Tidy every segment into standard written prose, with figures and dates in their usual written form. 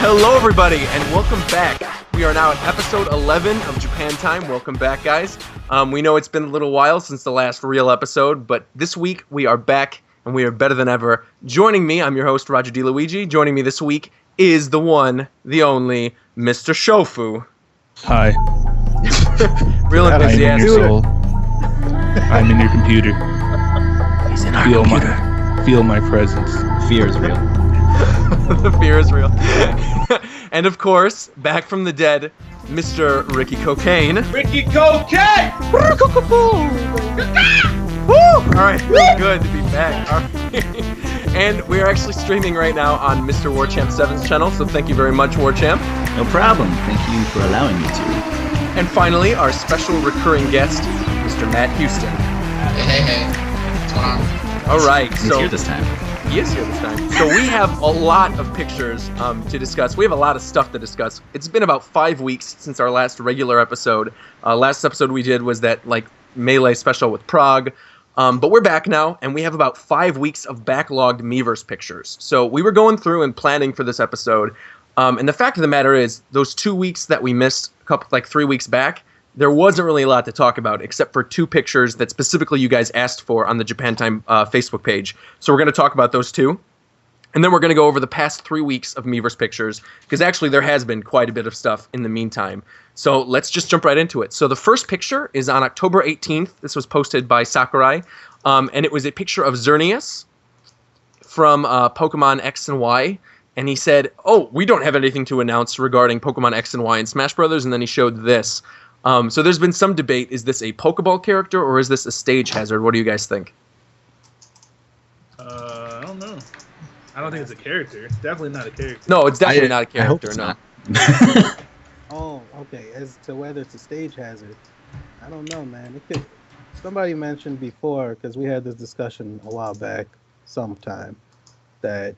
Hello, everybody, and welcome back. We are now at episode 11 of Japan Time. Welcome back, guys. We know it's been a little while since the last real episode, but this week we are back, and we are better than ever. Joining me, I'm your host, Roger DeLuigi. Joining me this week is the one, the only, Mr. Shofu. Hi. Real enthusiastic. I'm in your soul. I'm in your computer. He's in our computer. Feel my presence. Fear is real. The fear is real. And of course, back from the dead, Mr. Ricky Cocaine. Ricky Cocaine! Woo! Alright, good to be back. All right. And we are actually streaming right now on Mr. Warchamp 7's channel, so thank you very much, Warchamp. No problem. Thank you for allowing me to. And finally, our special recurring guest, Mr. Matt Houston. Hey. What's going on? Alright, He's here this time. He is here this time. So we have a lot of pictures to discuss. We have a lot of stuff to discuss. It's been about 5 weeks since our last regular episode. Last episode we did was that Melee special with Prague. But we're back now, and we have about 5 weeks of backlogged Miiverse pictures. So we were going through and planning for this episode. And the fact of the matter is, those 2 weeks that we missed, 3 weeks back, there wasn't really a lot to talk about, except for 2 pictures that specifically you guys asked for on the Japan Time Facebook page. So we're going to talk about those 2. And then we're going to go over the past 3 weeks of Miiverse pictures, because actually there has been quite a bit of stuff in the meantime. So let's just jump right into it. So the first picture is on October 18th. This was posted by Sakurai. And it was a picture of Xerneas from Pokemon X and Y. And he said, oh, we don't have anything to announce regarding Pokemon X and Y and Smash Brothers. And then he showed this. So there's been some debate. Is this a Pokeball character or is this a stage hazard? What do you guys think? I don't know. I don't think it's a character. It's definitely not a character. No, it's definitely not a character. I hope it's no. not. Oh, okay. As to whether it's a stage hazard, I don't know, man. It could. Somebody mentioned before, because we had this discussion a while back, sometime, that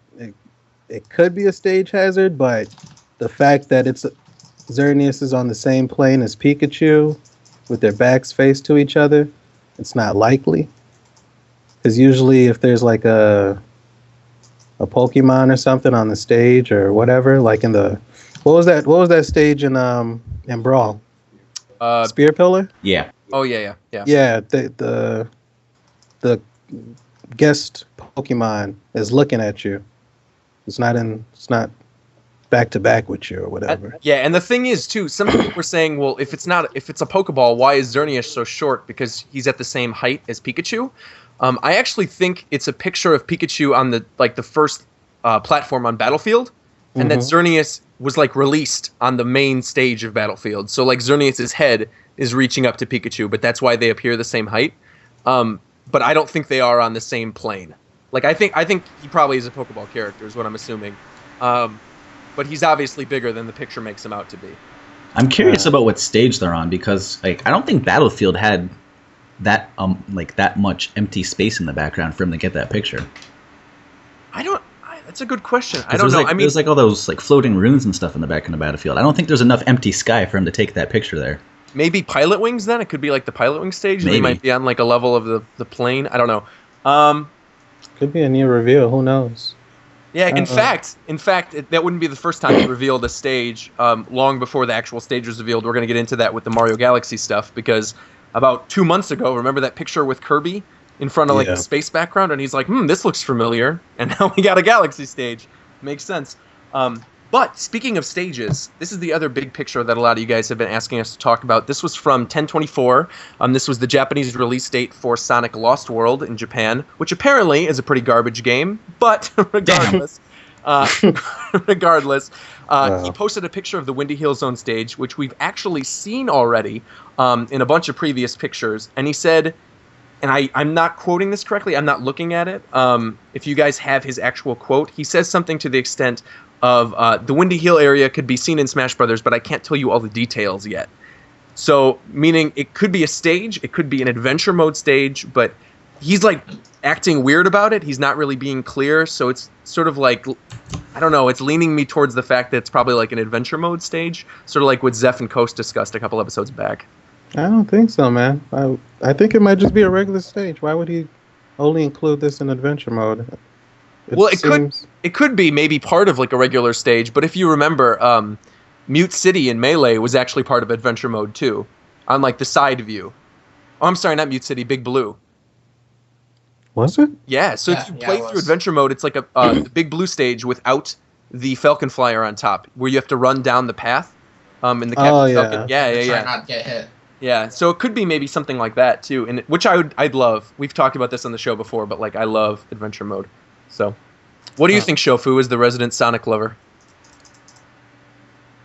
it could be a stage hazard, but the fact that Xerneas is on the same plane as Pikachu, with their backs faced to each other, it's not likely. Because usually, if there's like a Pokemon or something on the stage or whatever, like in the what was that stage in Brawl? Spear Pillar? Yeah. Oh yeah. Yeah, the guest Pokemon is looking at you. It's not back to back with you or whatever. Yeah, and the thing is too, some people were saying, well, if it's a Pokeball, why is Xerneas so short? Because he's at the same height as Pikachu. I actually think it's a picture of Pikachu on the first platform on Battlefield, and that Xerneas was released on the main stage of Battlefield. So Xerneas' head is reaching up to Pikachu, but that's why they appear the same height. But I don't think they are on the same plane. I think he probably is a Pokeball character, is what I'm assuming. But he's obviously bigger than the picture makes him out to be. I'm curious about what stage they're on, because I don't think Battlefield had that that much empty space in the background for him to get that picture. That's a good question. I don't know. There's all those floating runes and stuff in the back of the Battlefield. I don't think there's enough empty sky for him to take that picture there. Maybe Pilot Wings then? It could be the Pilot Wings stage. Maybe. They might be on a level of the plane. I don't know. Could be a new reveal. Who knows? Yeah, in fact, that wouldn't be the first time he revealed a stage. Long before the actual stage was revealed, we're going to get into that with the Mario Galaxy stuff, because about 2 months ago, remember that picture with Kirby in front of the space background, and he's like, this looks familiar, and now we got a Galaxy stage. Makes sense. But speaking of stages, this is the other big picture that a lot of you guys have been asking us to talk about. This was from 10/24. This was the Japanese release date for Sonic Lost World in Japan, which apparently is a pretty garbage game. But regardless, he posted a picture of the Windy Hill Zone stage, which we've actually seen already in a bunch of previous pictures. And he said, and I'm not quoting this correctly, I'm not looking at it. If you guys have his actual quote, he says something to the extent of the Windy Hill area could be seen in Smash Brothers, but I can't tell you all the details yet. So, meaning it could be a stage, it could be an adventure mode stage, but he's acting weird about it. He's not really being clear, so it's sort of I don't know, it's leaning me towards the fact that it's probably an adventure mode stage, sort of like what Zeph and Coast discussed a couple episodes back. I don't think so, man. I think it might just be a regular stage. Why would he only include this in adventure mode? Well, it could be maybe part of like a regular stage, but if you remember, Mute City in Melee was actually part of Adventure Mode too, on like the side view. Oh, I'm sorry, not Mute City, Big Blue. Was it? Yeah, so if you play it through was. Adventure Mode, it's like a the Big Blue stage without the Falcon Flyer on top, where you have to run down the path. In the Captain Falcon. Try not to get hit. Yeah, so it could be maybe something like that too, and which I'd love. We've talked about this on the show before, but like I love Adventure Mode. So, what do you think, Shofu, as the resident Sonic lover?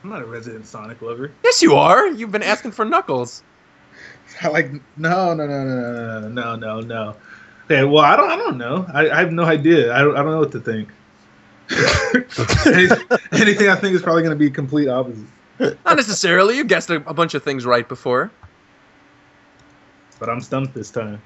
I'm not a resident Sonic lover. Yes, you are. You've been asking for Knuckles. I like no. Okay, well, I don't know. I have no idea. I don't know what to think. Anything I think is probably going to be complete opposite. Not necessarily. You guessed a bunch of things right before. But I'm stumped this time.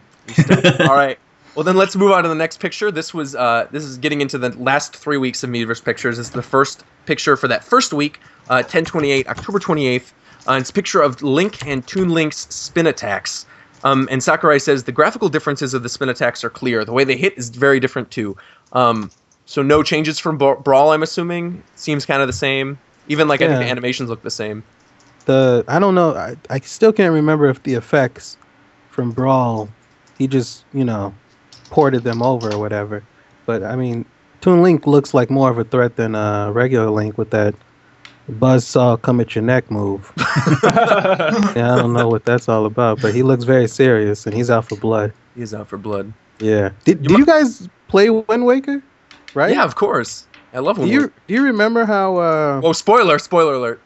All right. Well, then let's move on to the next picture. This is getting into the last 3 weeks of Miiverse pictures. It's the first picture for that first week, 10/28, October 28th. It's a picture of Link and Toon Link's spin attacks. And Sakurai says the graphical differences of the spin attacks are clear. The way they hit is very different too. So no changes from Brawl, I'm assuming. Seems kind of the same. Even like I think the animations look the same. I don't know. I still can't remember if the effects from Brawl, he just ported them over or whatever. But I mean, Toon Link looks like more of a threat than regular Link with that buzzsaw come at your neck move. Yeah, I don't know what that's all about, but he looks very serious and he's out for blood. He's out for blood. Yeah. Do you guys play Wind Waker? Right? Yeah, of course. I love Wind Waker. Do you remember how? Oh, spoiler alert!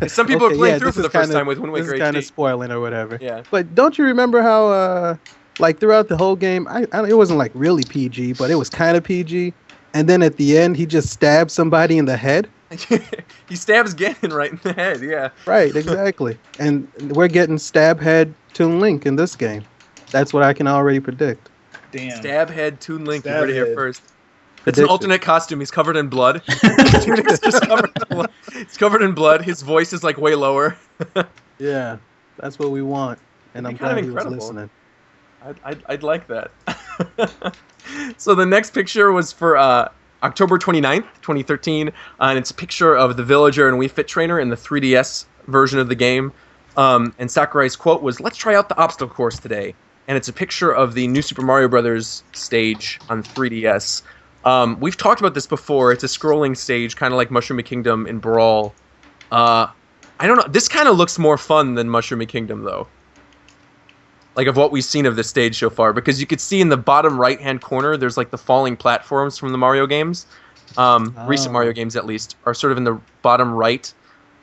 Some people are playing through for the first time with Wind Waker This is HD. kind of spoiling or whatever. Yeah. But don't you remember how, like throughout the whole game, it wasn't like really PG, but it was kind of PG. And then at the end, he just stabbed somebody in the head. He stabs Ganon right in the head. Yeah. Right. Exactly. And we're getting stab head Toon Link in this game. That's what I can already predict. Damn. Stab head Toon Link. You Stab heard it here head. first. It's an alternate costume. He's covered in blood. Tunic is just covered in blood. It's covered in blood. His voice is like way lower. Yeah, that's what we want. And I'm It'd be kind glad of he was incredible. listening. I'd like that. So the next picture was for October 29th, 2013, and it's a picture of the villager and Wii Fit Trainer in the 3DS version of the game. And Sakurai's quote was, "Let's try out the obstacle course today." And it's a picture of the new Super Mario Brothers stage on 3DS. We've talked about this before. It's a scrolling stage, kind of like Mushroom Kingdom in Brawl. I don't know. This kind of looks more fun than Mushroom Kingdom, though. Like, of what we've seen of this stage so far. Because you could see in the bottom right-hand corner, there's, like, the falling platforms from the Mario games. Recent Mario games, at least, are sort of in the bottom right.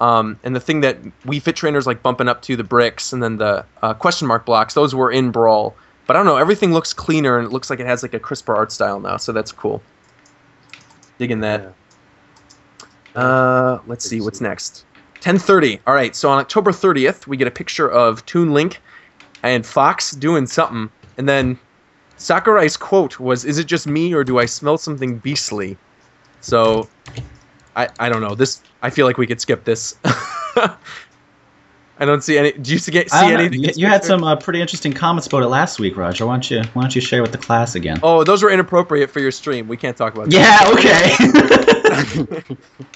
And the thing that Wii Fit Trainer's, like, bumping up to the bricks, and then the question mark blocks, those were in Brawl. But I don't know, everything looks cleaner, and it looks like it has, like, a crisper art style now, so that's cool. Digging that. Let's see, what's next? 10:30. All right, so on October 30th, we get a picture of Toon Link and Fox doing something, and then Sakurai's quote was, "Is it just me, or do I smell something beastly?" So, I don't know. I feel like we could skip this. I don't see any. Do you see anything? You had some pretty interesting comments about it last week, Roger. Why don't you share with the class again? Oh, those were inappropriate for your stream. We can't talk about that. Yeah, okay.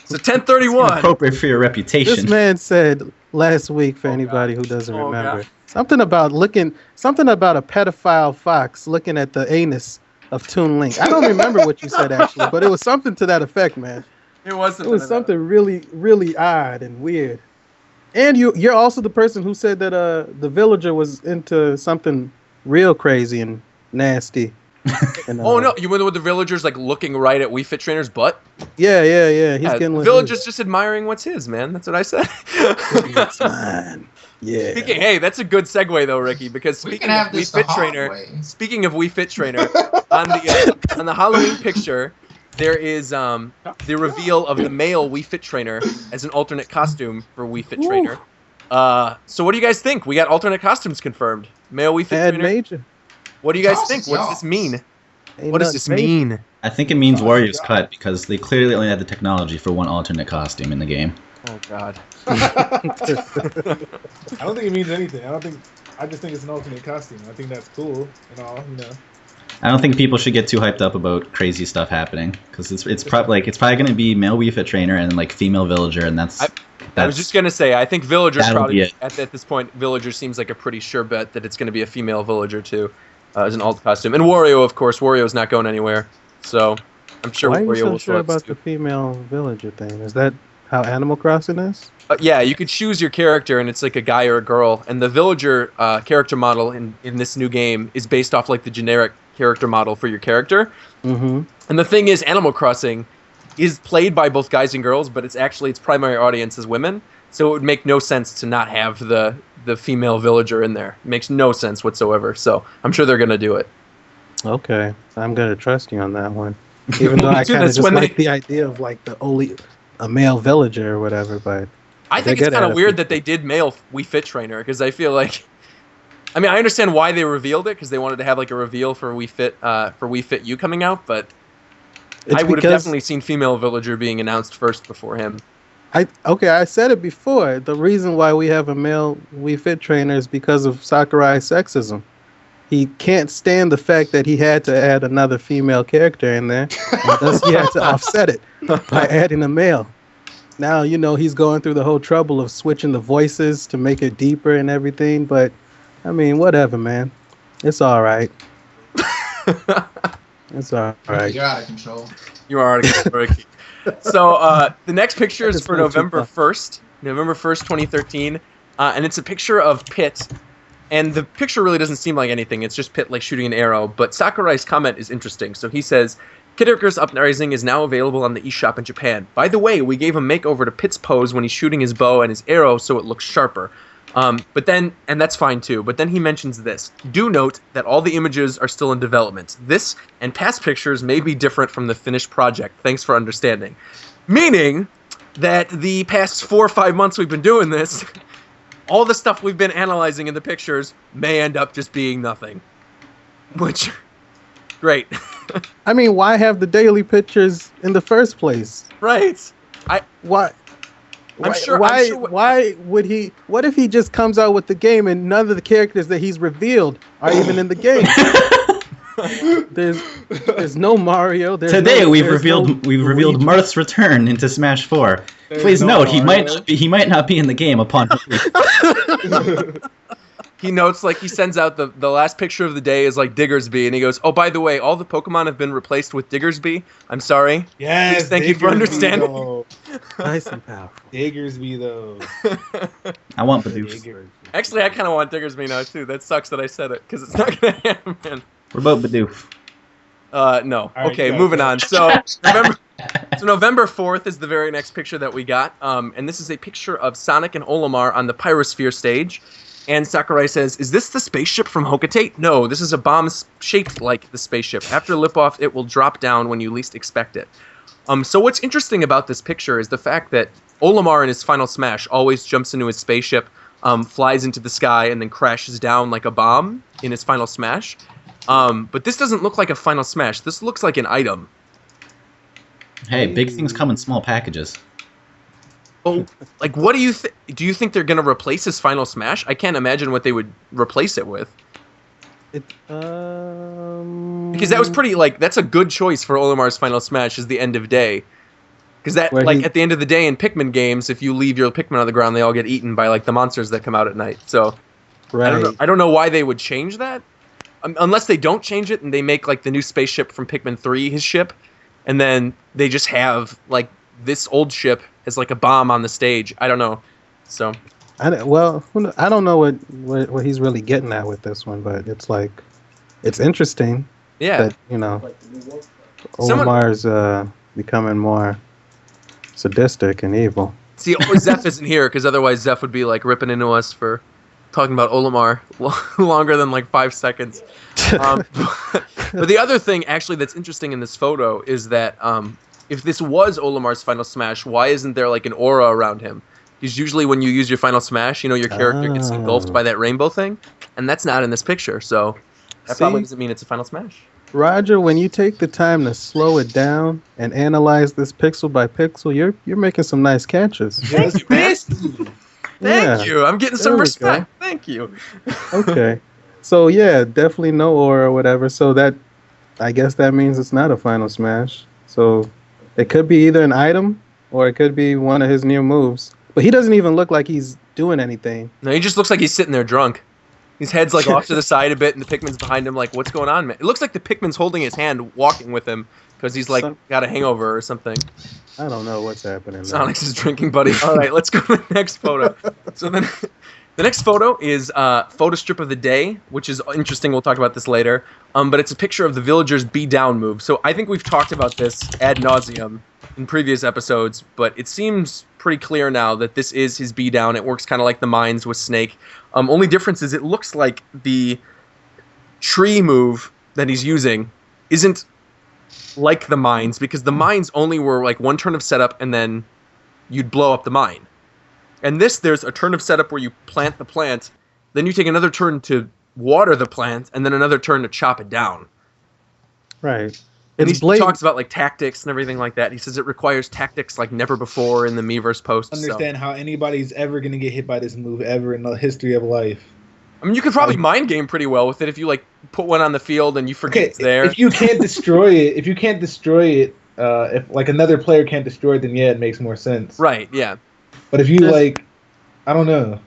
So 10:31. Appropriate for your reputation. This man said last week, for anybody who doesn't remember, God. something about a pedophile fox looking at the anus of Toon Link. I don't remember what you said actually, but it was something to that effect, man. It was something really, really odd and weird. And you're also the person who said that the villager was into something real crazy and nasty. And, oh no! You went with the villagers like looking right at Wii Fit Trainer's butt. Yeah. He's getting the villagers just admiring what's his, man. That's what I said. It's mine. Yeah. Hey, that's a good segue though, Ricky. Because speaking of Wii Fit Trainer, on the Halloween picture, there is the reveal of the male Wii Fit Trainer as an alternate costume for Wii Fit Trainer. So what do you guys think? We got alternate costumes confirmed. Male Wii Fit Trainer. Major. What do you guys think? What does this mean? What does this mean? I think it means Warriors Cut because they clearly only had the technology for one alternate costume in the game. Oh God. I don't think it means anything. I just think it's an alternate costume. I think that's cool and all, I don't think people should get too hyped up about crazy stuff happening because it's probably going to be male Wii Fit trainer and like female villager, and that's. I was just gonna say, I think Villager's That'll be probably at this point. Villager seems like a pretty sure bet that it's gonna be a female Villager too, as an alt costume. And Wario, of course, Wario's not going anywhere, so I'm sure Why are you Wario so will sure show up about too. the female villager thing? Is that how Animal Crossing is? Yeah, you could choose your character, and it's like a guy or a girl. And the Villager character model in this new game is based off like the generic character model for your character. Mm-hmm. And the thing is, Animal Crossing is played by both guys and girls, but its primary audience is women. So it would make no sense to not have the female villager in there. It makes no sense whatsoever. So I'm sure they're gonna do it. Okay, I'm gonna trust you on that one. Even though I Dude, kind of that's just when like the idea of like a male villager or whatever, but I think They it's get kind of at weird it. that they did male Wii Fit trainer because I feel like, I mean, I understand why they revealed it because they wanted to have like a reveal for Wii Fit U coming out, but it's I would have because definitely seen female villager being announced first before him. I said it before. The reason why we have a male Wii Fit trainer is because of Sakurai's sexism. He can't stand the fact that he had to add another female character in there, and thus he had to offset it by adding a male. Now, he's going through the whole trouble of switching the voices to make it deeper and everything, but, I mean, whatever, man. It's all right. It's all right. You're out of control. You are out of control, Ricky. So the next picture is just for went too November far. 1st, 2013, and it's a picture of Pit. And the picture really doesn't seem like anything. It's just Pit like shooting an arrow. But Sakurai's comment is interesting. So he says, Kid Icarus Uprising is now available on the eShop in Japan. By the way, we gave a makeover to Pit's pose when he's shooting his bow and his arrow so it looks sharper. But then, and that's fine too, but then he mentions this. Do note that all the images are still in development. This and past pictures may be different from the finished project. Thanks for understanding. Meaning that the past 4 or 5 months we've been doing this, all the stuff we've been analyzing in the pictures may end up just being nothing. Which, great. I mean, why have the daily pictures in the first place? Right. Why? I'm sure- Why would he? What if he just comes out with the game and none of the characters that he's revealed are even in the game? There's no Mario. Today we've revealed Luigi. Marth's return into Smash 4. Please note he might not be in the game upon release. He notes, like, he sends out the last picture of the day is like Diggersby, and he goes, oh, by the way, all the Pokemon have been replaced with Diggersby. I'm sorry. Yes. Please, thank you for Diggersby, understanding. though. Nice and powerful. Diggersby though. I want Bidoof. Diggersby. Actually, I kind of want Diggersby now, too. That sucks that I said it, because it's not going to happen. What about Bidoof? No. All right, Okay, go, moving go. on. So November 4th is the very next picture that we got. And this is a picture of Sonic and Olimar on the Pyrosphere stage. And Sakurai says, is this the spaceship from Hokate? No, this is a bomb shaped like the spaceship. After lip-off, it will drop down when you least expect it. So what's interesting about this picture is the fact that Olimar in his final smash always jumps into his spaceship, flies into the sky, and then crashes down like a bomb in his final smash. But this doesn't look like a final smash. This looks like an item. Hey, big things come in small packages. Oh, like, what do you think? Do you think they're going to replace his final smash? I can't imagine what they would replace it with. Because that was pretty, like, that's a good choice for Olimar's final smash is the end of day. Because that, Where like, he- at the end of the day in Pikmin games, if you leave your Pikmin on the ground, they all get eaten by, like, the monsters that come out at night. So, right. I don't know why they would change that. Unless they don't change it and they make, like, the new spaceship from Pikmin 3 his ship. And then they just have, like, this old ship as, like, a bomb on the stage. I don't know. So, I don't know what he's really getting at with this one, but it's like, it's interesting yeah. that Someone- Olimar's becoming more sadistic and evil. See, Zeph isn't here because otherwise Zeph would be like ripping into us for talking about Olimar longer than like 5 seconds. But the other thing actually that's interesting in this photo is that if this was Olimar's final smash, why isn't there like an aura around him? Because usually when you use your final smash, your character gets engulfed by that rainbow thing, and that's not in this picture. So that probably doesn't mean it's a final smash. Roger, when you take the time to slow it down and analyze this pixel by pixel, you're making some nice catches. Thank you, man. Thank you. I'm getting some There we respect. Thank you. Okay. So yeah, definitely no aura or whatever. So that I guess that means it's not a final smash. So it could be either an item or it could be one of his new moves. But he doesn't even look like he's doing anything. No, he just looks like he's sitting there drunk. His head's like off to the side a bit, and the Pikmin's behind him. Like, what's going on, man? It looks like the Pikmin's holding his hand, walking with him, because he's like got a hangover or something. I don't know what's happening. Sonic's his drinking buddy. All right, let's go to the next photo. So then, the next photo is photo strip of the day, which is interesting. We'll talk about this later. But it's a picture of the villagers' be down move. So I think we've talked about this ad nauseum in previous episodes, but it seems pretty clear now that this is his be down. It works kind of like the mines with Snake. Only difference is it looks like the tree move that he's using isn't like the mines, because the mines only were like one turn of setup and then you'd blow up the mine. And this, there's a turn of setup where you plant the plant, then you take another turn to water the plant, and then another turn to chop it down. Right. And he talks about like tactics and everything like that. He says it requires tactics like never before in the Miiverse post. Understand how anybody's ever going to get hit by this move ever in the history of life. I mean, you could probably mind game pretty well with it if you like put one on the field and you forget it's there. If you can't destroy it, if like another player can't destroy it, then yeah, it makes more sense. Right? Yeah. But if you like, I don't know.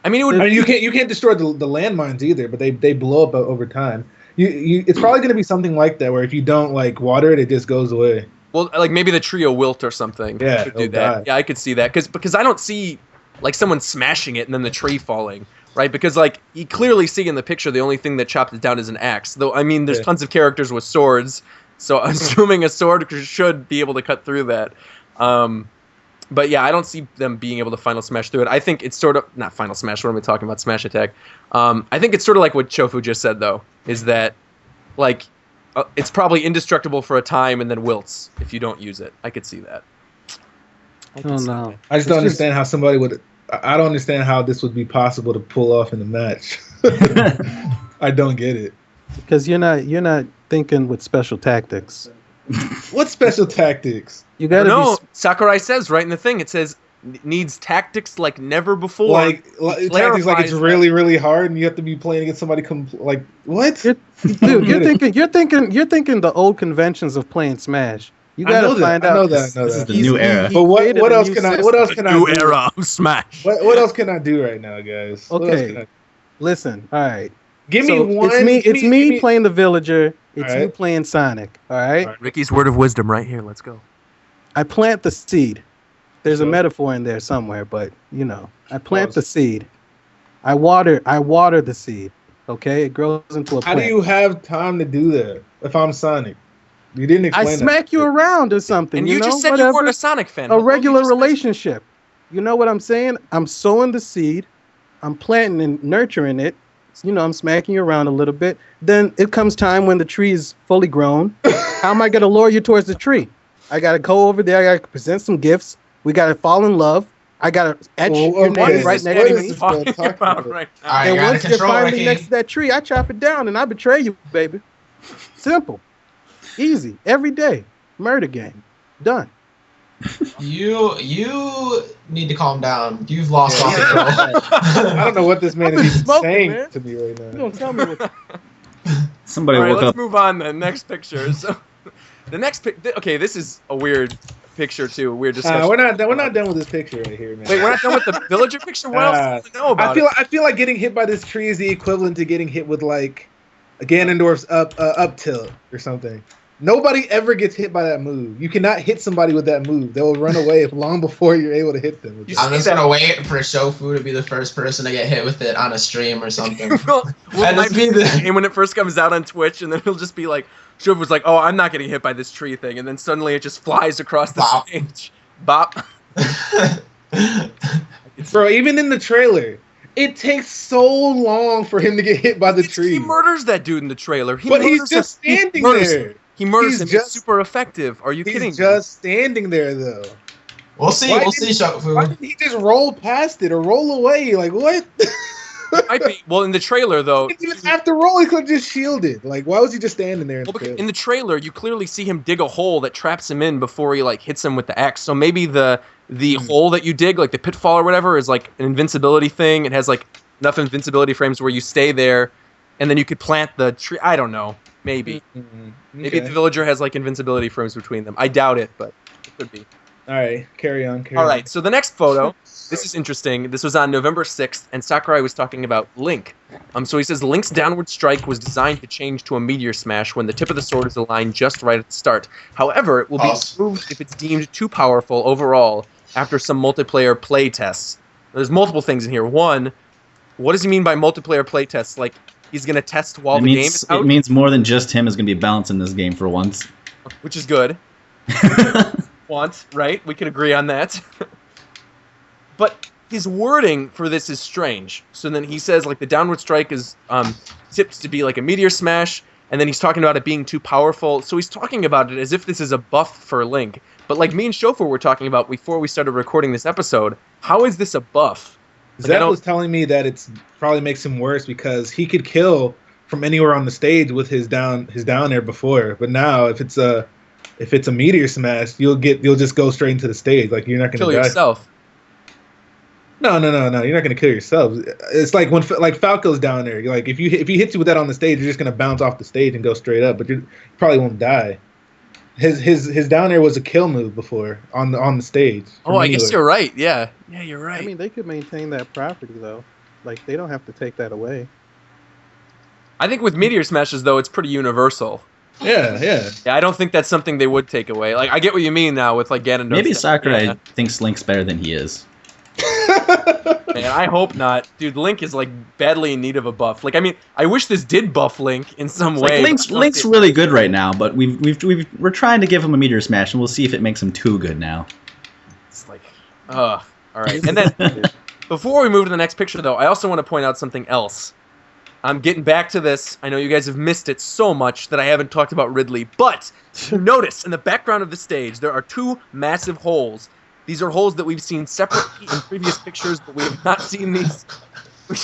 I mean, you can't destroy the landmines either, but they blow up over time. It's probably going to be something like that, where if you don't like water it, it just goes away. Well, like maybe the trio wilt or something. Yeah, could do that. Die. Yeah, I could see that because I don't see like someone smashing it and then the tree falling, right? Because like you clearly see in the picture, the only thing that chopped it down is an axe. Though I mean, there's tons of characters with swords, so assuming a sword should be able to cut through that. But yeah, I don't see them being able to final smash through it. I think it's sort of not final smash. What am I talking about? Smash attack. I think it's sort of like what Shofu just said, though, is that like it's probably indestructible for a time and then wilts if you don't use it. I could see that. I don't know. I just don't understand how somebody would. I don't understand how this would be possible to pull off in the match. I don't get it. Because you're not thinking with special tactics. What special tactics? You gotta know. Sakurai says right in the thing. It says needs tactics like never before. Like tactics like it's really really hard, and you have to be playing against somebody. Like what? Dude, you're thinking the old conventions of playing Smash. You gotta find out. I know that. This is the new era. But what else can I? What else can I do? New era of Smash. What else can I do right now, guys? Okay, listen. All right. Give me one. It's me playing the villager. It's you playing Sonic. All right. Ricky's word of wisdom right here. Let's go. I plant the seed. There's a metaphor in there somewhere, but I plant the seed. I water the seed. Okay, it grows into a plant. How do you have time to do that if I'm Sonic? You didn't explain. I smack you around or something. And you just said whatever. You weren't a Sonic fan. A regular relationship. You know what I'm saying? I'm sowing the seed. I'm planting and nurturing it. I'm smacking you around a little bit. Then it comes time when the tree is fully grown. How am I going to lure you towards the tree? I got to go over there. I got to present some gifts. We got to fall in love. I got to etch your name right next to me. And once you're finally next to that tree, I chop it down and I betray you, baby. Simple. Easy. Every day. Murder game. Done. You need to calm down. You've lost all control. I don't know what this man is even saying man. to me right now. You don't tell me what. Somebody woke up. Let's move on to the next picture. So, the next okay, this is a weird picture too. A weird discussion. We're not done with this picture right here, man. Wait, we're not done with the villager picture. What else do we know about I feel like getting hit by this tree is the equivalent to getting hit with like Ganondorf's up tilt or something. Nobody ever gets hit by that move. You cannot hit somebody with that move. They will run away long before you're able to hit them. I'm just gonna wait for Shofu to be the first person to get hit with it on a stream or something. And when it first comes out on Twitch, and then it'll just be like, Shofu's like, "Oh, I'm not getting hit by this tree thing," and then suddenly it just flies across the stage. Bop. Bro, even in the trailer, it takes so long for him to get hit by the tree. He murders that dude in the trailer. But he's just standing there. He murders him. He's super effective. Are you kidding? He's just standing there, though. We'll see. We'll see, Shofu. Why didn't he just roll past it or roll away? Like, what? Well, in the trailer, though... He didn't even have to roll. He could have just shielded. Like, why was he just standing there? In the trailer, you clearly see him dig a hole that traps him in before he, like, hits him with the axe. So maybe the hole that you dig, like the pitfall or whatever, is, like, an invincibility thing. It has, like, enough invincibility frames where you stay there, and then you could plant the tree. I don't know. Maybe. Mm, Maybe okay. the villager has like invincibility frames between them. I doubt it, but it could be. All right, carry on. All right, so the next photo, this is interesting. This was on November 6th, and Sakurai was talking about Link. So he says Link's downward strike was designed to change to a meteor smash when the tip of the sword is aligned just right at the start. However, it will be Pause. improved if it's deemed too powerful overall after some multiplayer play tests. There's multiple things in here. One, what does he mean by multiplayer play tests? Like, he's going to test while the game is out? It means more than just him is going to be balanced in this game for once. Which is good. Right? We can agree on that. But his wording for this is strange. So then he says, like, the downward strike is tipped to be like a meteor smash, and then he's talking about it being too powerful. So he's talking about it as if this is a buff for Link. But like me and Shofu were talking about before we started recording this episode, how is this a buff? Like, Zach was telling me that it's probably makes him worse because he could kill from anywhere on the stage with his down air before, but now if it's a meteor smash, you'll just go straight into the stage. Like you're not gonna Kill die. yourself. No. You're not gonna kill yourself. It's like when like Falco's down there. Like if he hits you with that on the stage, you're just gonna bounce off the stage and go straight up. But you probably won't die. His down air was a kill move before on the stage. Oh, I guess you're right. Yeah, you're right. I mean, they could maintain that property though. Like they don't have to take that away. I think with meteor smashes though, it's pretty universal. Yeah. Yeah, I don't think that's something they would take away. Like, I get what you mean now with like Ganondorf. Maybe Sakurai Yeah. thinks Link's better than he is. Man, I hope not, dude. Link is like badly in need of a buff. Like, I mean, I wish this did buff Link in some way. Like, Link's really good right now, but we're trying to give him a meteor smash, and we'll see if it makes him too good now. It's like, all right. And then before we move to the next picture, though, I also want to point out something else. I'm getting back to this. I know you guys have missed it so much that I haven't talked about Ridley, but notice in the background of the stage there are two massive holes. These are holes that we've seen separately in previous pictures, but we have not seen these.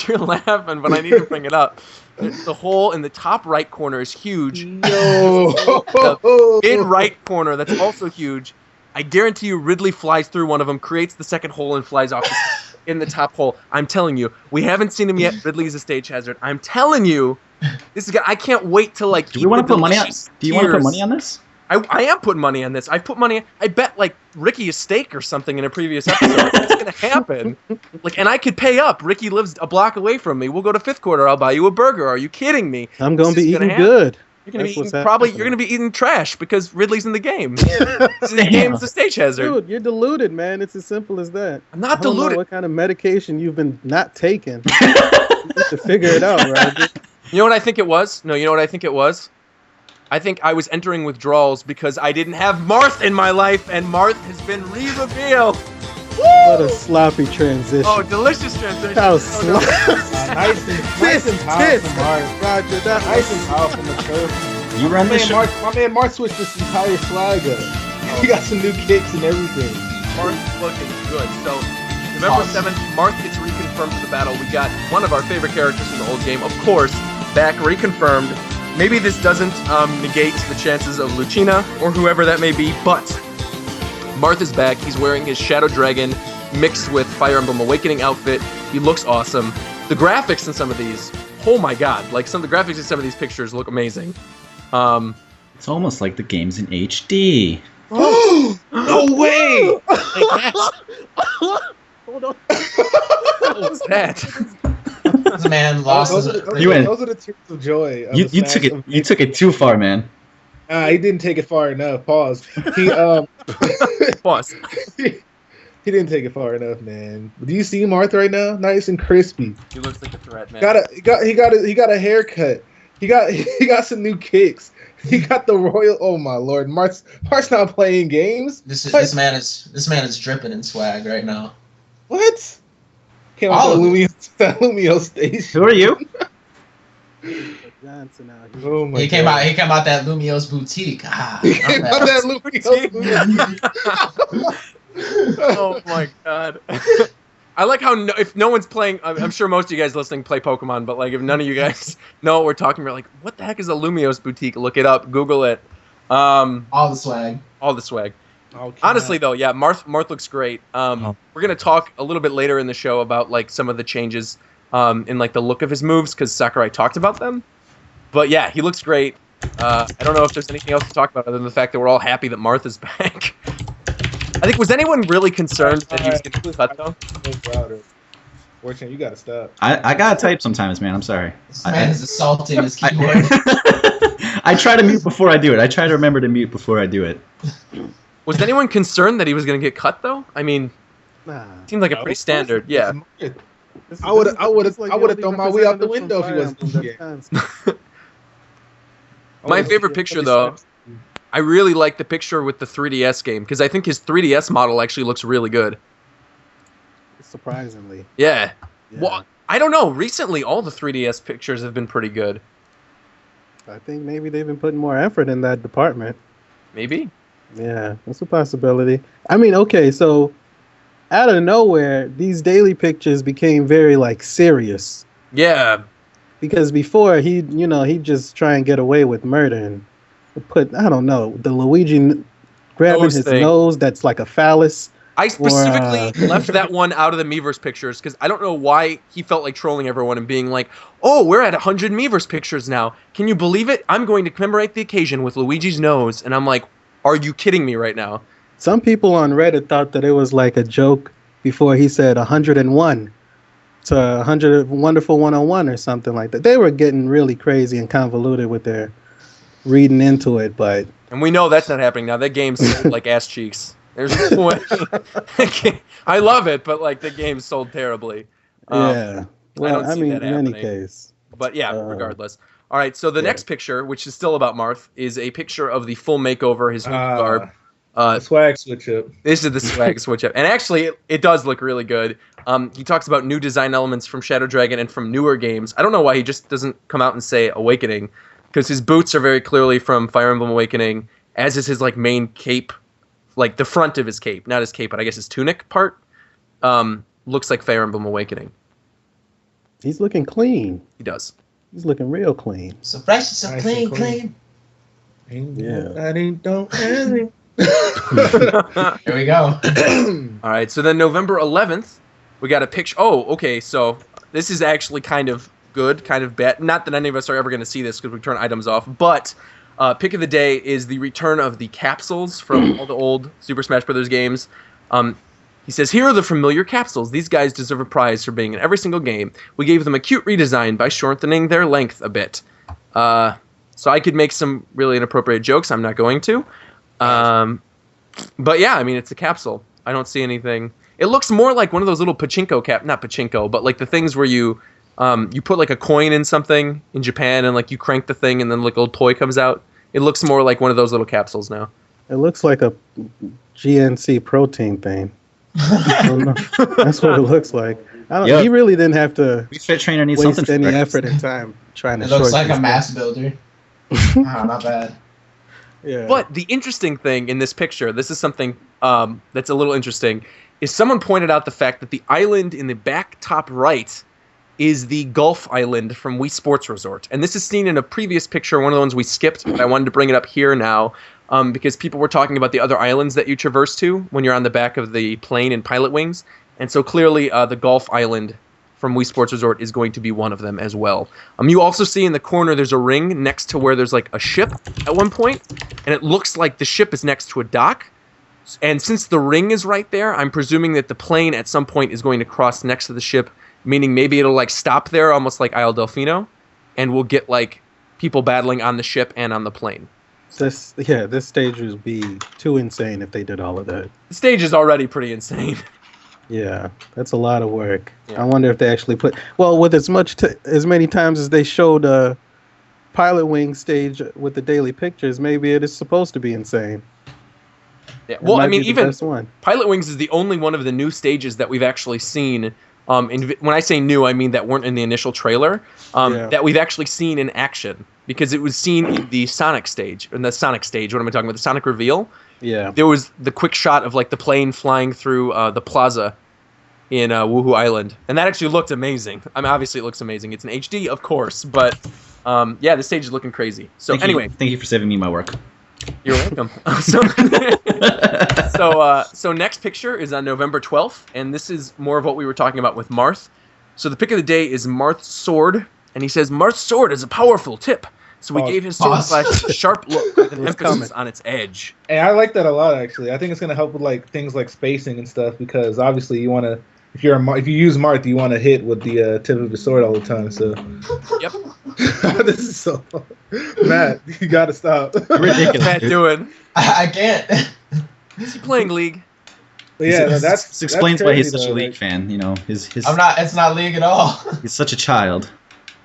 You're laughing, but I need to bring it up. The hole in the top right corner is huge. No. The mid right corner, that's also huge. I guarantee you Ridley flies through one of them, creates the second hole, and flies off in the top hole. I'm telling you, we haven't seen him yet. Ridley is a stage hazard. I'm telling you, this is. I can't wait to like. Do you want to put money on? Do you want to put money on this? I am putting money on this. I put money. I bet like Ricky a steak or something in a previous episode. It's gonna happen. Like, and I could pay up. Ricky lives a block away from me. We'll go to Fifth Quarter. I'll buy you a burger. Are you kidding me? I'm gonna This be is gonna eating happen. good. You're gonna That's be what's eating, probably. happening. You're gonna be eating trash because Ridley's in the game. The game's a stage hazard. Dude, you're deluded, man. It's as simple as that. I'm not I don't know deluded. what kind of medication you've been not taking. You need to figure it out, right? You know what I think it was? No, you know what I think it was? I think I was entering withdrawals because I didn't have Marth in my life, and Marth has been re-revealed. What a sloppy transition. Oh, delicious transition. That was Oh, no. sloppy. Nice and powerful, Mark. Roger, that Nice and powerful, mature. You run the show. My man Mark switched this entire swag up. He got some new kicks and everything. Marth is looking good. So, November 7th, Marth gets reconfirmed for the battle. We got one of our favorite characters in the whole game, of course, back reconfirmed. Maybe this doesn't negate the chances of Lucina or whoever that may be, but Marth is back. He's wearing his Shadow Dragon mixed with Fire Emblem Awakening outfit. He looks awesome. The graphics in some of these, oh my god, like some of the graphics in some of these pictures look amazing. It's almost like the game's in HD. No way! Hold on. What was that? This man lost his. You win. Those are the tears of joy. Of You the took Smash it. You took it too far, man. He didn't take it far enough. Pause. He Pause. he didn't take it far enough, man. Do you see Marth right now? Nice and crispy. He looks like a threat, man. He got a haircut. He got some new kicks. He got the royal. Oh my lord, Marth's not playing games. This man is dripping in swag right now. What? Came All out of that Lumio station. Who are you? Johnson out here. Oh my He came out that Lumio's boutique. Ah, He came out that Lumio. Oh my god. I like how if no one's playing, I'm sure most of you guys listening play Pokemon, but like if none of you guys know what we're talking about, like what the heck is a Lumiose boutique? Look it up, Google it. all the swag. All the swag. Okay. Honestly though, yeah, Marth looks great. We're gonna talk a little bit later in the show about like some of the changes in like the look of his moves because Sakurai talked about them. But yeah, he looks great. I don't know if there's anything else to talk about other than the fact that we're all happy that Martha's back. I think, was anyone really concerned that he was going to get cut, though? Fortune, you gotta stop. I gotta type sometimes, man. I'm sorry. This man is assaulting his keyboard. I try to mute before I do it. I try to remember to mute before I do it. Was anyone concerned that he was going to get cut, though? I mean, Nah. seemed like a pretty standard, yeah. I would have thrown my way out the window if he wasn't. Yeah. My favorite picture, though, I really like the picture with the 3DS game, because I think his 3DS model actually looks really good. Surprisingly. Yeah. Yeah. Well, I don't know. Recently, all the 3DS pictures have been pretty good. I think maybe they've been putting more effort in that department. Maybe. Yeah, that's a possibility. I mean, okay, so out of nowhere, these daily pictures became very like serious. Yeah. Because before he'd just try and get away with murder and put, I don't know, the Luigi grabbing Nose his thing. nose that's like a phallus. I specifically left that one out of the Miiverse pictures because I don't know why he felt like trolling everyone and being like, oh, we're at 100 Miiverse pictures now. Can you believe it? I'm going to commemorate the occasion with Luigi's nose. And I'm like, are you kidding me right now? Some people on Reddit thought that it was like a joke before he said 101 to 100 Wonderful 101 or something like that. They were getting really crazy and convoluted with their reading into it, but... And we know that's not happening now. That game's sold like ass cheeks. There's no way. I love it, but like the game sold terribly. Yeah. Well, don't I see mean, that in any happening. case. But yeah, regardless. All right, so the Yeah. next picture, which is still about Marth, is a picture of the full makeover, his new garb. Swag switch up. This is the swag switch up. And actually, it does look really good. He talks about new design elements from Shadow Dragon and from newer games. I don't know why he just doesn't come out and say Awakening, because his boots are very clearly from Fire Emblem Awakening, as is his like main cape, like the front of his cape. Not his cape, but I guess his tunic part. Looks like Fire Emblem Awakening. He's looking clean. He does. He's looking real clean. So fresh, so Nice clean, and clean. clean. Yeah. Here we go. All right, so then November 11th, we got a picture. Oh, okay, so this is actually kind of good, kind of bad. Not that any of us are ever going to see this because we turn items off, but pick of the day is the return of the capsules from all the old Super Smash Bros. Games. He says, here are the familiar capsules. These guys deserve a prize for being in every single game. We gave them a cute redesign by shortening their length a bit. So I could make some really inappropriate jokes. I'm not going to. But yeah, I mean, it's a capsule. I don't see anything. It looks more like one of those little pachinko not pachinko, but like the things where you put like a coin in something in Japan and like you crank the thing and then like a little toy comes out. It looks more like one of those little capsules now. It looks like a GNC protein thing. I don't know. That's what it looks like. He really didn't have to We Fit Trainer needs waste something for any breakfast. effort and time trying to It looks shorten like a this mass builder. Not bad. thing. Yeah. But the interesting thing in this picture, this is something that's a little interesting, is someone pointed out the fact that the island in the back top right is the Gulf Island from Wii Sports Resort. And this is seen in a previous picture, one of the ones we skipped, but I wanted to bring it up here now because people were talking about the other islands that you traverse to when you're on the back of the plane in Pilot Wings. And so clearly the Gulf Island from Wii Sports Resort is going to be one of them as well. You also see in the corner there's a ring next to where there's like a ship at one point, and it looks like the ship is next to a dock. And since the ring is right there, I'm presuming that the plane at some point is going to cross next to the ship, meaning maybe it'll like stop there, almost like Isle Delfino, and we'll get like people battling on the ship and on the plane. This stage would be too insane if they did all of that. The stage is already pretty insane. Yeah, that's a lot of work. Yeah. I wonder if they actually put with as many times as they showed Pilot Wing stage with the daily pictures. Maybe it is supposed to be insane. Yeah. It Well, I might mean, be the even best one. Pilot Wings is the only one of the new stages that we've actually seen. When I say new, I mean that weren't in the initial trailer. That we've actually seen in action because it was seen in the Sonic stage. What am I talking about? The Sonic reveal. Yeah. There was the quick shot of like the plane flying through the plaza in Woohoo Island, and that actually looked amazing. I mean, obviously it looks amazing. It's an HD, of course, but yeah, the stage is looking crazy. So anyway, thank you for saving me my work. you're welcome. So next picture is on November 12th, and this is more of what we were talking about with Marth. So the pick of the day is Marth's sword, and he says, Marth's sword is a powerful tip. So we Pause. gave his sword Pause. slash a sharp look with an It's emphasis coming. on its edge. Hey, I like that a lot actually. I think it's gonna help with like things like spacing and stuff because obviously you want to, if you use Marth, you want to hit with the tip of the sword all the time. So Yep. this is so Matt, you gotta stop. Ridiculous. What's Matt doing? I can't. Is he playing League? But yeah, This that's explains that's why he's crazy, such a though, League like- fan. You know, his I'm not. It's not League at all. he's such a child.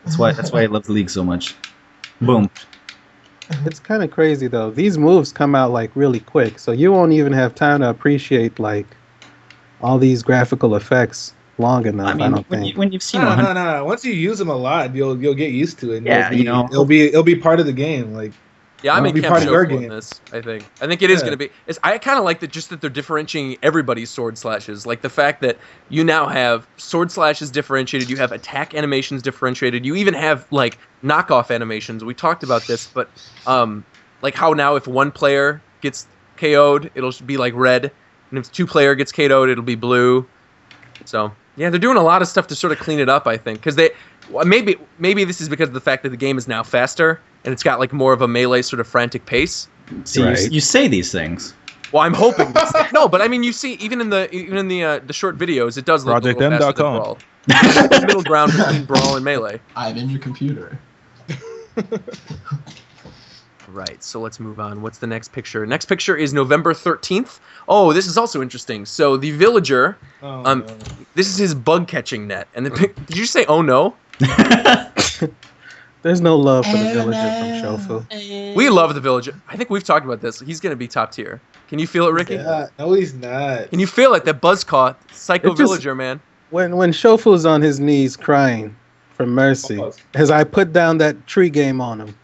That's why he loves the League so much. Boom. It's kind of crazy though. These moves come out like really quick, so you won't even have time to appreciate like all these graphical effects long enough. I I, mean, don't when, think. when you've seen No, 100, no. Once you use them a lot, you'll get used to it. and Yeah, you know. it'll be part of the game. Like Yeah, I'm It'll in be Camp part of your Shofu in game. this. I think it is Yeah. going to be. I kind of like that, just that they're differentiating everybody's sword slashes. Like the fact that you now have sword slashes differentiated, you have attack animations differentiated, you even have like knockoff animations. We talked about this, but like how now if one player gets KO'd, it'll be like red, and if 2-player gets KO'd, it'll be blue. So yeah, they're doing a lot of stuff to sort of clean it up. I think because maybe this is because of the fact that the game is now faster and it's got like more of a melee sort of frantic pace. see, Right. you say these things. Well, I'm hoping. No, but I mean, you see, even in the short videos, it does look a little faster than ProjectM.com. Brawl. It's the middle ground between Brawl and Melee. I'm in your computer. Right. So let's move on. What's the next picture? Next picture is November 13th. Oh, this is also interesting. So the villager, oh, Um, no. this is his bug catching net. And did you say oh no? There's no love for the villager from Shofu. We love the villager. I think we've talked about this. He's gonna be top tier. Can you feel it, Ricky? No, he's not. Can you feel it? That Buzzcaw, Psycho It just- Villager, man. When Shofu's on his knees crying for mercy, Pause. as I put down that tree game on him.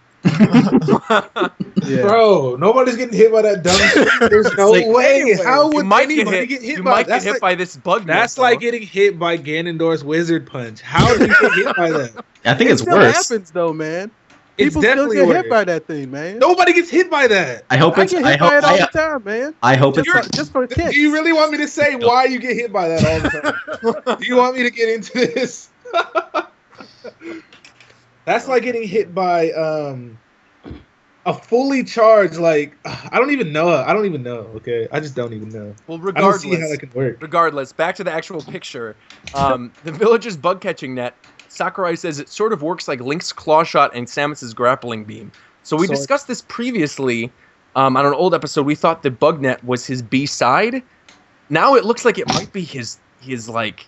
Yeah. Bro, nobody's getting hit by that dumb shit. There's no like, way. Anyway, How you would might anybody get hit. hit You by might get that's hit like, by this bug. That's net, like though. getting hit by Ganondorf's wizard punch. How do you get hit by that? I think It it's still worse. happens though, man. It's People still definitely get worse. hit by that thing, man. Nobody gets hit by that. I hope I it's. get I hit by hope. it all I, the time, man. I hope it's. Just for Do kicks. you really want me to say why you get hit by that all the time? Do you want me to get into this? That's like getting hit by a fully charged, like I don't even know. Okay, I just don't even know. Well, I don't see how regardless, that can work. back to the actual picture. The villager's bug catching net. Sakurai says it sort of works like Link's claw shot and Samus's grappling beam. So we So- discussed this previously on an old episode. We thought the bug net was his B side. Now it looks like it might be his like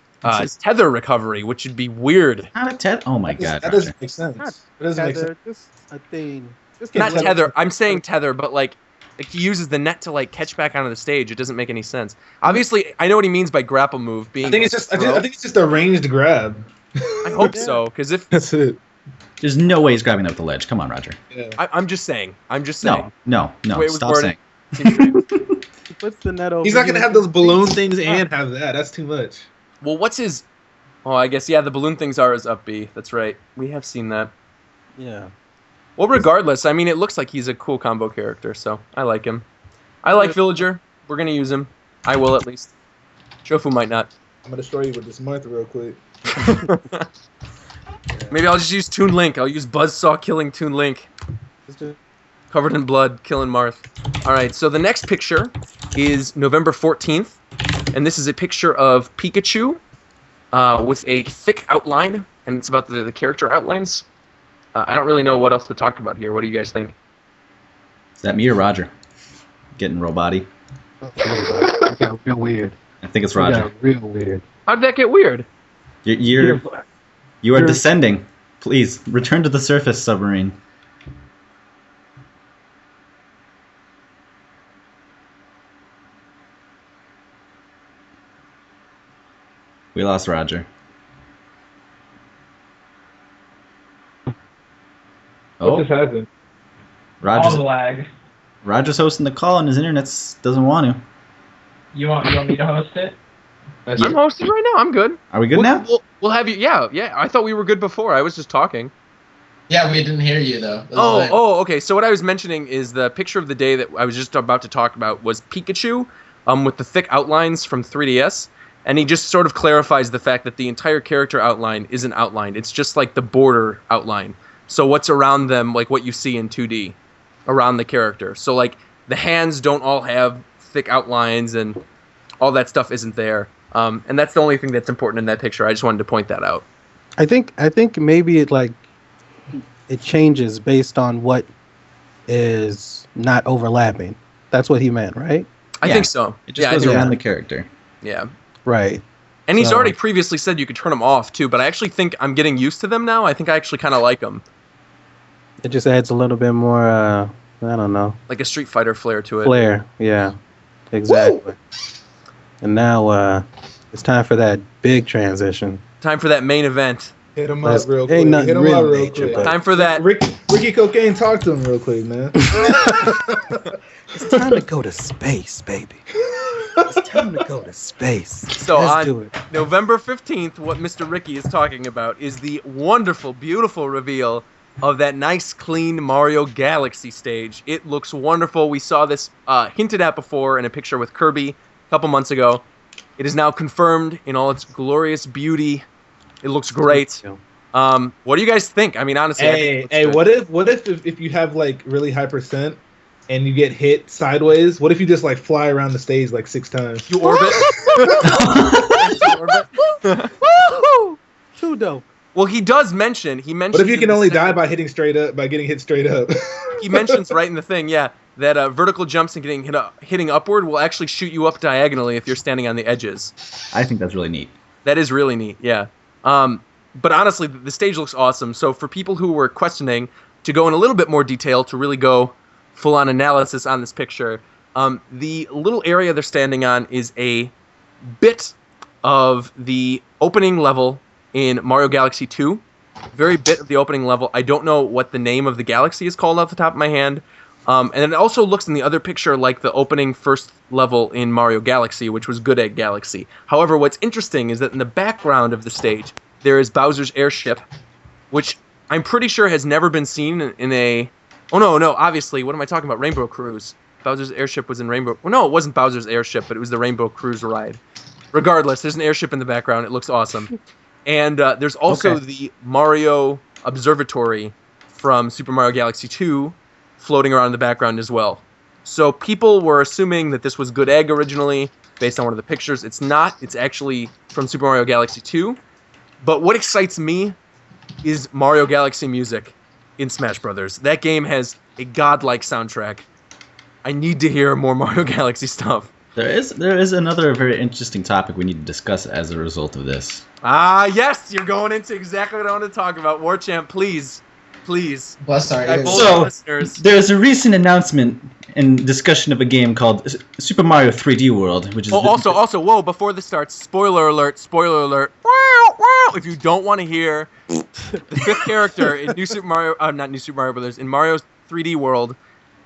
tether recovery, which would be weird. Not a Ted. Oh my god. That Roger. doesn't make sense. Not That doesn't make sense. Tether, just a thing. Just Not like- tether. I'm saying tether, but like he uses the net to like catch back onto the stage. It doesn't make any sense. Obviously, I know what he means by grapple move being. I think it's just. I throw. think it's just a ranged grab. I hope so, because if That's it. There's no way he's grabbing up the ledge. Come on, Roger. Yeah. I'm just saying. I'm just saying. No. The way it was Stop worded. saying. He puts the net over. He's not gonna his have those balloon feet. things and have that. That's too much. Well, what's his? Oh, I guess yeah. The balloon things are his up B. That's right. We have seen that. Yeah. Well, regardless, I mean, it looks like he's a cool combo character, so I like him. I like Villager. We're gonna use him. I will at least. Shofu might not. I'm gonna destroy you with this month real quick. Maybe I'll just use Toon Link. I'll use Buzzsaw killing Toon Link. It's just, Covered in blood, killing Marth. Alright, so the next picture is November 14th, and this is a picture of Pikachu with a thick outline, and it's about the character outlines. I don't really know what else to talk about here. What do you guys think? Is that me or Roger? Getting robot-y. it got real weird. I think it's It Roger. got real weird. How did that get weird? You are You're- descending. Please return to the surface, submarine. We lost Roger. What just Oh, happened? All the Roger's, lag. Roger's hosting the call and his internet doesn't want to. You want me to host it? I'm hosting right now. I'm good. Are we good now? We'll have you. Yeah. I thought we were good before. I was just talking. Yeah, we didn't hear you though. That's Oh, fine. okay. So what I was mentioning is the picture of the day that I was just about to talk about was Pikachu, with the thick outlines from 3DS, and he just sort of clarifies the fact that the entire character outline isn't outlined. It's just like the border outline. So what's around them, like what you see in 2D, around the character. So like the hands don't all have thick outlines and all that stuff isn't there. And that's the only thing that's important in that picture. I just wanted to point that out. I think maybe it changes based on what is not overlapping. That's what he meant, right? I think so. It just I goes think- around the character. Yeah. Right. And he's So- already previously said you could turn them off too, but I actually think I'm getting used to them now. I think I actually kind of like them. It just adds a little bit more, I don't know, Like a Street Fighter flair to it. flair. Yeah, exactly. And now it's time for that big transition. Time for that main event. Hit him Let's- up real quick. ain't nothing Hit him real up real major, quick. but- Time for that. Ricky Cocaine, talk to him real quick, man. It's time to go to space, baby. It's time to go to space. So Let's on do it. November 15th, what Mr. Ricky is talking about is the wonderful, beautiful reveal of that nice, clean Mario Galaxy stage. It looks wonderful. We saw this hinted at before in a picture with Kirby a couple months ago. It is now confirmed in all its glorious beauty. It looks great. What do you guys think? I mean, honestly, I think it Hey, looks good. what if you have like really high percent and you get hit sideways? What if you just like fly around the stage like 6 times? You orbit? Too dope. Well, he does mention. He mentions. What if you in can the only second- die by hitting straight up, by getting hit straight up? He mentions right in the thing, yeah, that vertical jumps and hitting upward will actually shoot you up diagonally if you're standing on the edges. I think that's really neat. That is really neat, yeah. But honestly, the stage looks awesome. So for people who were questioning, to go in a little bit more detail, to really go full-on analysis on this picture, the little area they're standing on is a bit of the opening level in Mario Galaxy 2. Very bit of the opening level. I don't know what the name of the galaxy is called off the top of my hand. And it also looks in the other picture like the opening first level in Mario Galaxy, which was Good Egg Galaxy. However, what's interesting is that in the background of the stage, there is Bowser's airship, which I'm pretty sure has never been seen in a... Oh, no, obviously, what am I talking about? Rainbow Cruise. Bowser's airship was in Rainbow... Well, no, it wasn't Bowser's airship, but it was the Rainbow Cruise ride. Regardless, there's an airship in the background. It looks awesome. And there's also the Mario Observatory from Super Mario Galaxy 2 floating around in the background as well. So people were assuming that this was Good Egg originally, based on one of the pictures. It's not. It's actually from Super Mario Galaxy 2. But what excites me is Mario Galaxy music in Smash Brothers. That game has a godlike soundtrack. I need to hear more Mario Galaxy stuff. There is another very interesting topic we need to discuss as a result of this. Ah, yes, you're going into exactly what I want to talk about. Warchamp, please. Bless our I ears. both So- listeners. There's a recent announcement and discussion of a game called Super Mario 3D World, which is Oh, also, whoa, before this starts, spoiler alert. If you don't want to hear the fifth character in New Super Mario, not New Super Mario Brothers, in Mario's 3D World,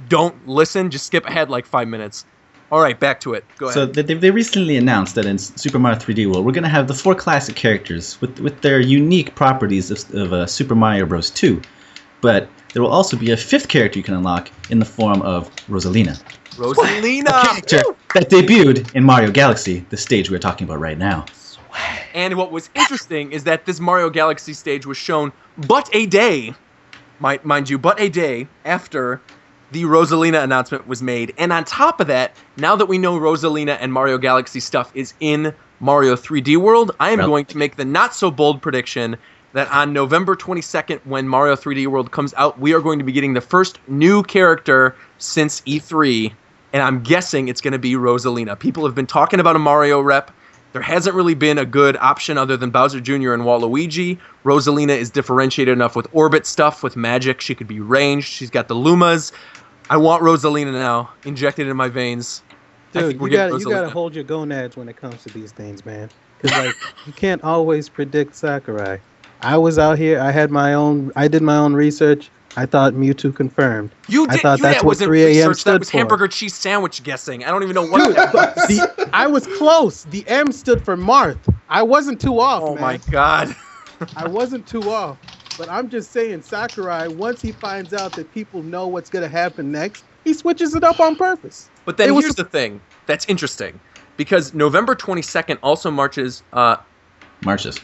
don't listen, just skip ahead like 5 minutes. All right, back to it. Go ahead. So they recently announced that in Super Mario 3D World, we're going to have the 4 classic characters with their unique properties of Super Mario Bros. 2. But there will also be a 5th character you can unlock in the form of Rosalina. Rosalina! Character that debuted in Mario Galaxy, the stage we're talking about right now. And what was interesting is that this Mario Galaxy stage was shown but a day, mind you, but a day after the Rosalina announcement was made. And on top of that, now that we know Rosalina and Mario Galaxy stuff is in Mario 3D World, I am going to make the not-so-bold prediction that on November 22nd, when Mario 3D World comes out, we are going to be getting the first new character since E3, and I'm guessing it's going to be Rosalina. People have been talking about a Mario rep. There hasn't really been a good option other than Bowser Jr. and Waluigi. Rosalina is differentiated enough with orbit stuff, with magic. She could be ranged. She's got the Lumas. I want Rosalina now, injected in my veins. I Dude, think we're you getting gotta Rosalina. hold your gonads when it comes to these things, man. Because like you can't always predict Sakurai. I was out here. I did my own research. I thought Mewtwo confirmed. You did. I thought that's that what wasn't 3 a.m. research. That stood was for. hamburger cheese sandwich guessing. I don't even know what Dude, that was. I was close. The M stood for Marth. I wasn't too off, Oh man. my god. I wasn't too off. But I'm just saying, Sakurai, once he finds out that people know what's gonna happen next, he switches it up on purpose. But then It was here's the thing that's interesting, because November 22nd also marches. Marches.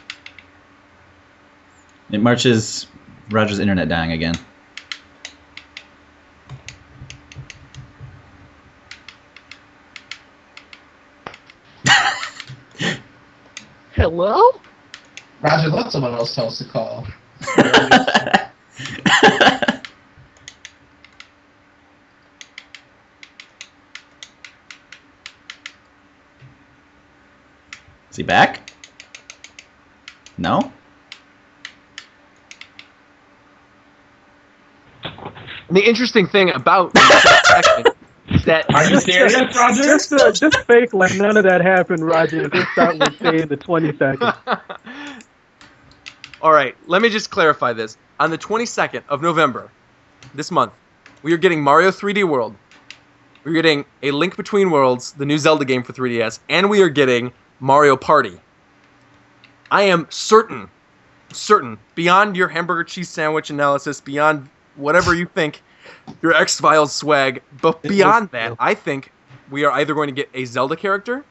It marches Roger's internet dying again. Hello? Roger, let someone else tell us to call. Is he back? No? And the interesting thing about is that Are you serious, Roger? Just fake like none of that happened, Roger. And just start with saying the 20 seconds. All right, let me just clarify this. On the 22nd of November, this month, we are getting Mario 3D World. We're getting A Link Between Worlds, the new Zelda game for 3DS, and we are getting Mario Party. I am certain, beyond your hamburger cheese sandwich analysis, beyond whatever you think, your X-Files swag, but beyond that, I think we are either going to get a Zelda character,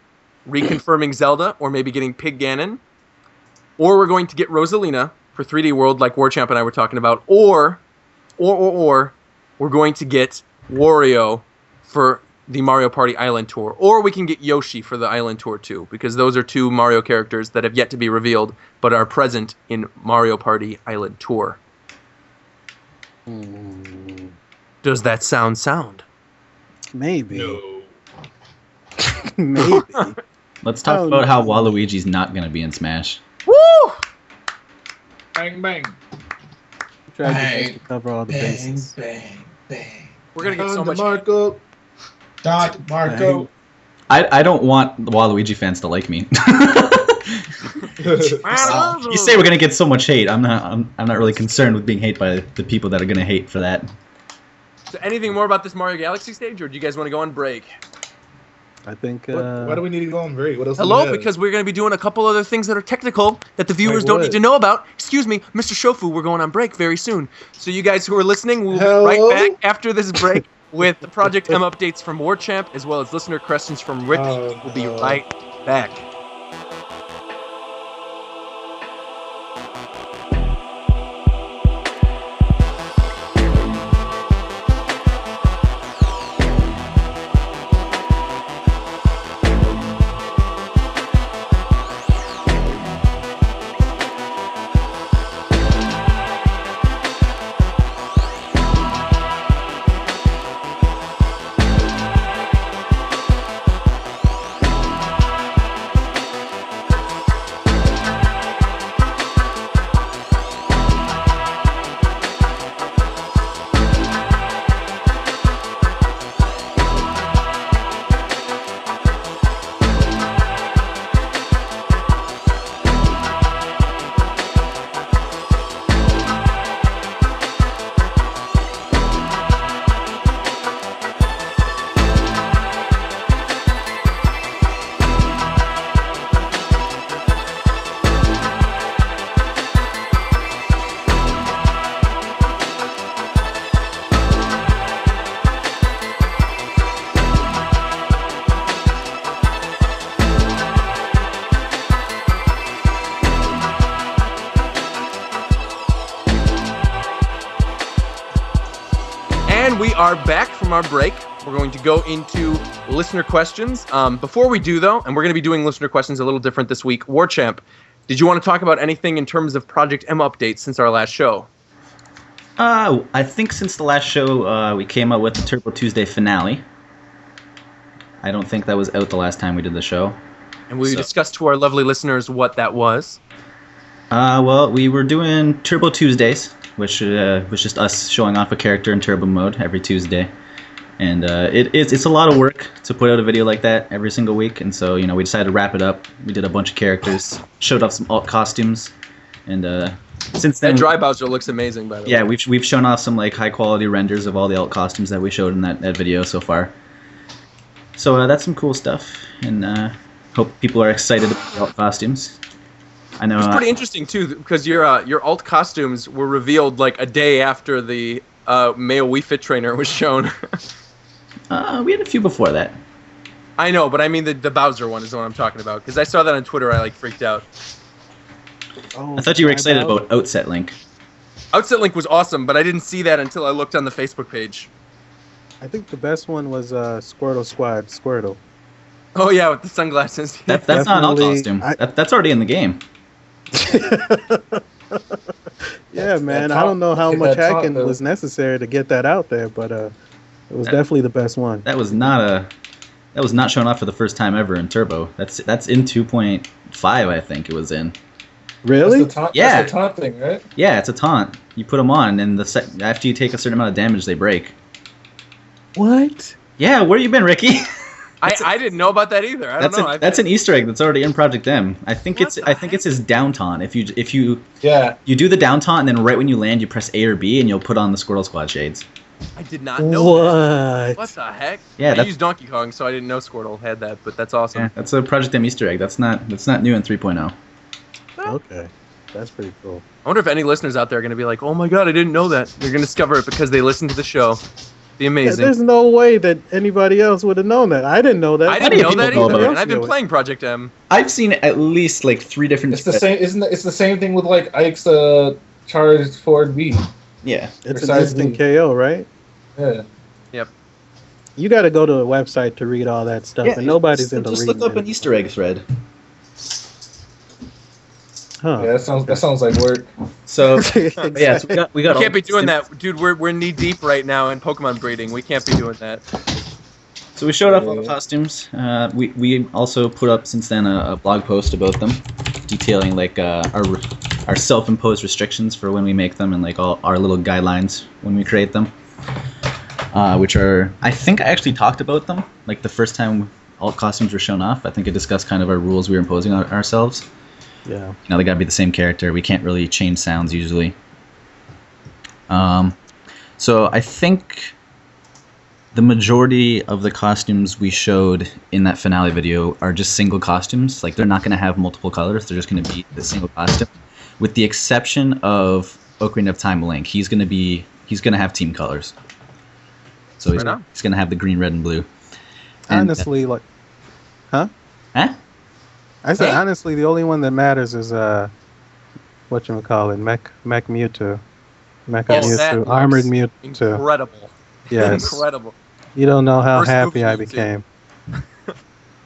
reconfirming Zelda, or maybe getting Pig Ganon, or we're going to get Rosalina for 3D World, like Warchamp and I were talking about, or we're going to get Wario for the Mario Party Island Tour, or we can get Yoshi for the Island Tour too, because those are two Mario characters that have yet to be revealed, but are present in Mario Party Island Tour. Does that sound? Maybe. No. Maybe. Let's talk Oh, about no. how Waluigi's not going to be in Smash. Woo! Bang bang. Try Bang, to cover all the Bang, bases. bang, bang. We're gonna get so On the much. Marco. Dot Marco. I don't want the Waluigi fans to like me. You say we're gonna get so much hate. I'm not really concerned with being hated by the people that are gonna hate for that. So anything more about this Mario Galaxy stage, or do you guys want to go on break? I think. Why do we need to go on break? What else? do we Hello, have? because we're going to be doing a couple other things that are technical that the viewers Like don't what? need to know about. Excuse me, Mr. Shofu, we're going on break very soon. So you guys who are listening, we'll Hello? be right back after this break with the Project M updates from Warchamp, as well as listener questions from Rich. Oh, We'll be no. right back. And we are back from our break. We're going to go into listener questions. Before we do, though, and we're going to be doing listener questions a little different this week, Warchamp, did you want to talk about anything in terms of Project M updates since our last show? I think since the last show, we came out with the Turbo Tuesday finale. I don't think that was out the last time we did the show. And we So- discussed to our lovely listeners what that was. Well, we were doing Turbo Tuesdays, which was just us showing off a character in Turbo mode every Tuesday. And it's a lot of work to put out a video like that every single week. And so, we decided to wrap it up. We did a bunch of characters, showed off some alt costumes. And since then... That dry Bowser looks amazing, by the way. Yeah, we've shown off some high quality renders of all the alt costumes that we showed in that video so far. So that's some cool stuff, and hope people are excited about the alt costumes. I know. It's pretty interesting too, because your alt costumes were revealed like a day after the male Wii Fit trainer was shown. We had a few before that. I know, but I mean the Bowser one is the one I'm talking about, because I saw that on Twitter. I freaked out. Oh, I thought you were excited Eyebrows? about Outset Link. Outset Link was awesome, but I didn't see that until I looked on the Facebook page. I think the best one was Squirtle Squad Squirtle. Oh yeah, with the sunglasses. That's not an alt Definitely, costume. That's already in the game. Yeah, man. that I don't know how get much that top, hacking though. was necessary to get that out there, but it was definitely the best one. That was not shown off for the first time ever in Turbo. That's in 2.5, I think it was in. Really? That's the taunt, Yeah. that's the taunt thing, right? Yeah, it's a taunt. You put them on, and after you take a certain amount of damage, they break. What? Yeah, where you been, Ricky? I didn't know about that either. I don't know. That's an Easter egg that's already in Project M. I think What the it's his down taunt. If you Yeah. do the down taunt, and then right when you land, you press A or B, and you'll put on the Squirrel Squad shades. I did not know that. What? What the heck? Yeah, I that's- used Donkey Kong, so I didn't know Squirtle had that, but that's awesome. Yeah, that's a Project M Easter egg. That's not new in 3.0. Okay. That's pretty cool. I wonder if any listeners out there are going to be like, oh my god, I didn't know that. They're going to discover it because they listened to the show. Be Yeah, amazing. there's no way that anybody else would have known that. I didn't know that. I How didn't do know you that know about either, it? and I've been playing Project M. I've seen at least like 3 different. It's the same. It's the same thing with like Ike's charged Ford B. Yeah. It's an Besides instant me. KO, right? Yeah. You got to go to a website to read all that stuff, and nobody's into just reading look up it. an Easter egg thread. Huh. Yeah, that sounds like work. So yeah, so we got We all can't be these doing different- that. Dude, we're knee deep right now in Pokemon breeding. We can't be doing that. So we showed off all the costumes. We also put up since then a blog post about them, detailing like our self-imposed restrictions for when we make them and like all our little guidelines when we create them. Which are, I think I actually talked about them like the first time all costumes were shown off. I think I discussed kind of our rules we were imposing on ourselves. Yeah. You know, they gotta be the same character. We can't really change sounds usually. So I think the majority of the costumes we showed in that finale video are just single costumes. Like they're not gonna have multiple colors. They're just gonna be the single costume, with the exception of Ocarina of Time Link. He's gonna have team colors. So he's Right on. gonna have the green, red, and blue. And, Honestly, like, huh? Huh? I said Hey. honestly, the only one that matters is whatchamacallit, Mech Mewtwo. Mecha Yes, that Mewtwo, Armored looks Mewtwo. Incredible. Yes. Incredible. You don't know how First happy movie I Mewtwo. became.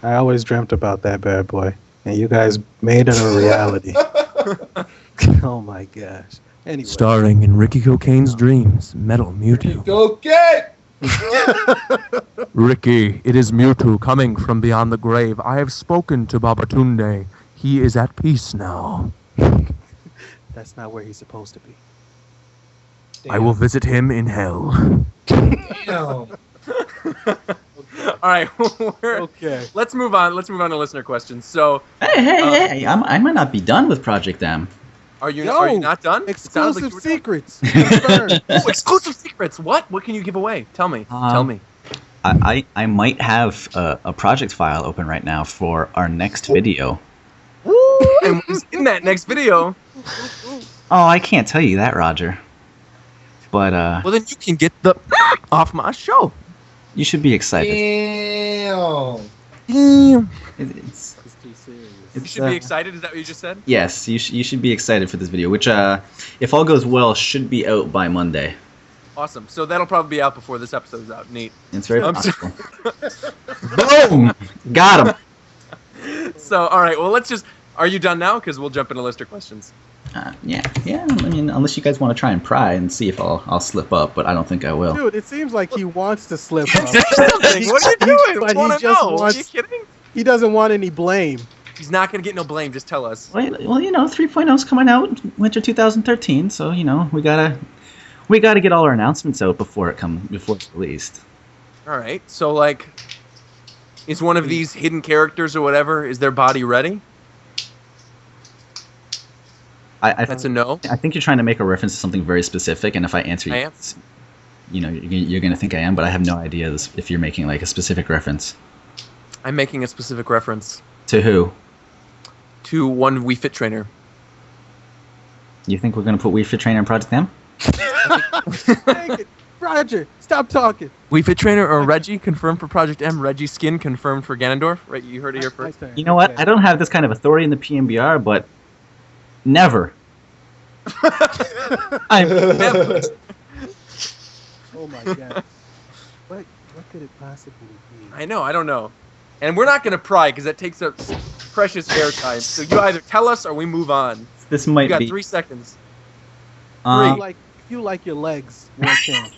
I always dreamt about that bad boy, and you guys made it a reality. Oh my gosh. Anyway. Starring in Ricky Cocaine's dreams, Metal Mewtwo. Go get! Ricky, it is Mewtwo coming from beyond the grave. I have spoken to Babatunde. He is at peace now. That's not where he's supposed to be. I will visit him in hell. Damn. All right, Okay. let's move on. Let's move on to listener questions. So, Hey! I might not be done with Project M. are you Yo, not done? It sounds like Exclusive you were done. secrets. Confirmed. Oh, exclusive secrets. What can you give away? Tell me. Tell me. I might have a project file open right now for our next video. And what's in that next video? Oh, I can't tell you that, Roger. But Well, then you can get the off my show. you should be excited. Damn. It's, It's too serious. You should be excited. Is that what you just said? yes, you should be excited for this video, which, if all goes well, should be out by Monday. Awesome. So that'll probably be out before this episode's out. Neat. It's very I'm possible. Boom! Got him. So, all right. Well, let's just. Are you done now? Because we'll jump into lister questions. Yeah. I mean, unless you guys want to try and pry and see if I'll slip up, but I don't think I will. Dude, it seems like he wants to slip up. What are you doing? But I want he to just know. Are you wants- kidding? He doesn't want any blame. He's not going to get no blame. Just tell us. Well, 3.0's coming out winter 2013, so we gotta get all our announcements out before it's released. All right. So, like, is one of these hidden characters or whatever, is their body ready? That's a no. I think you're trying to make a reference to something very specific, and if I answer you, I am. you're gonna think I am, but I have no idea if you're making like a specific reference. I'm making a specific reference To who? to one Wii Fit trainer. You think we're gonna put Wii Fit Trainer in Project M? Dang it. Roger, stop talking. Wii Fit trainer or Reggie confirmed for Project M. Reggie Skin confirmed for Ganondorf. Right, you heard it here first. You know what? I don't have this kind of authority in the PMBR, but never. Netflix. Oh my god. What could it possibly be? I know, I don't know. And we're not going to pry because that takes up precious airtime. So you either tell us or we move on. This You might got be. 3 seconds. If you like your legs, one chance.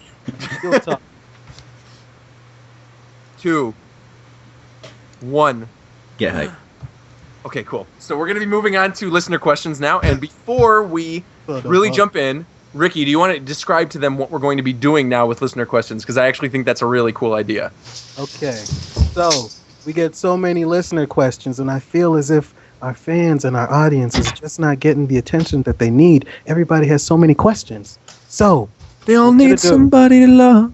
You'll talk. 2, 1. Get hype. Okay, cool. So we're going to be moving on to listener questions now. And before we really jump in, Ricky, do you want to describe to them what we're going to be doing now with listener questions? Because I actually think that's a really cool idea. Okay. So, we get so many listener questions, and I feel as if our fans and our audience is just not getting the attention that they need. Everybody has so many questions. So, They all What need to do? somebody to love.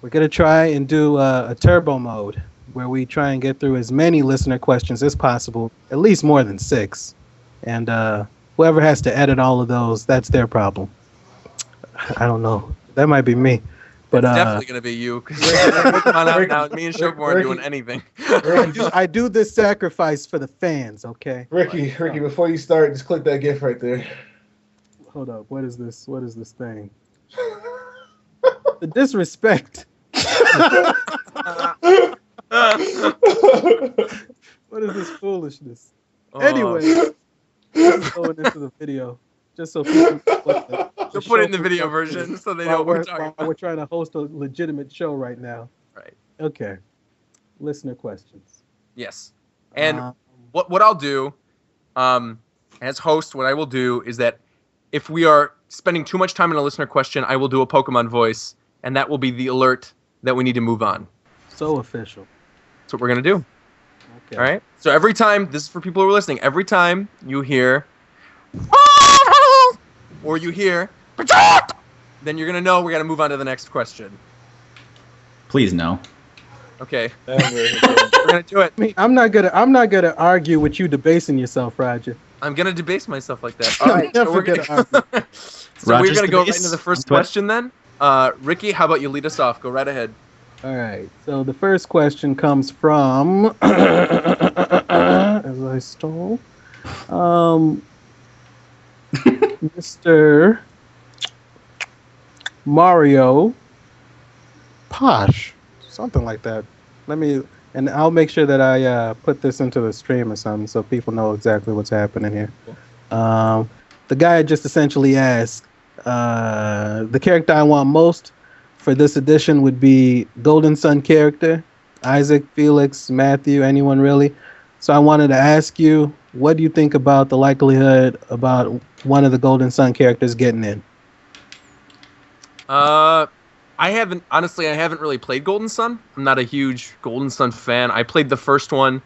we're going to try and do a turbo mode where we try and get through as many listener questions as possible, at least more than 6. And whoever has to edit all of those, that's their problem. I don't know. That might be me. But Definitely going to be you. 'Cause come on out now. Me and Shofu aren't doing anything. I do this sacrifice for the fans, okay? Ricky, before you start, just click that GIF right there. Hold up. What is this? What is this thing? The disrespect. What is this foolishness? Anyway, let's go into the video just so people So put it in the video version so they know what we're talking about. We're trying to host a legitimate show right now. Right. Okay. Listener questions. Yes. And Um, what I'll do, as host, what I will do is that if we are spending too much time on a listener question, I will do a Pokemon voice, and that will be the alert that we need to move on. So official. That's what we're going to do. Okay. All right? So every time, this is for people who are listening, every time you hear, or you hear, then you're going to know we got to move on to the next question. Please no. Okay. We're going to do it. I mean, I'm not gonna argue with you debasing yourself, Roger. I'm going to debase myself like that. All right. So Never we're gonna going argue. So we're Roger's going to go right debase into the on first Twitter. question then. Ricky, how about you lead us off? Go right ahead. All right. So the first question comes from as I stole, Mr. Mario Posh, something like that. And I'll make sure that I put this into the stream or something so people know exactly what's happening here. The guy just essentially asked, the character I want most for this edition would be Golden Sun character, Isaac, Felix, Matthew, anyone really. So I wanted to ask you, what do you think about the likelihood about one of the Golden Sun characters getting in? I haven't really played Golden Sun. I'm not a huge Golden Sun fan. I played the first one.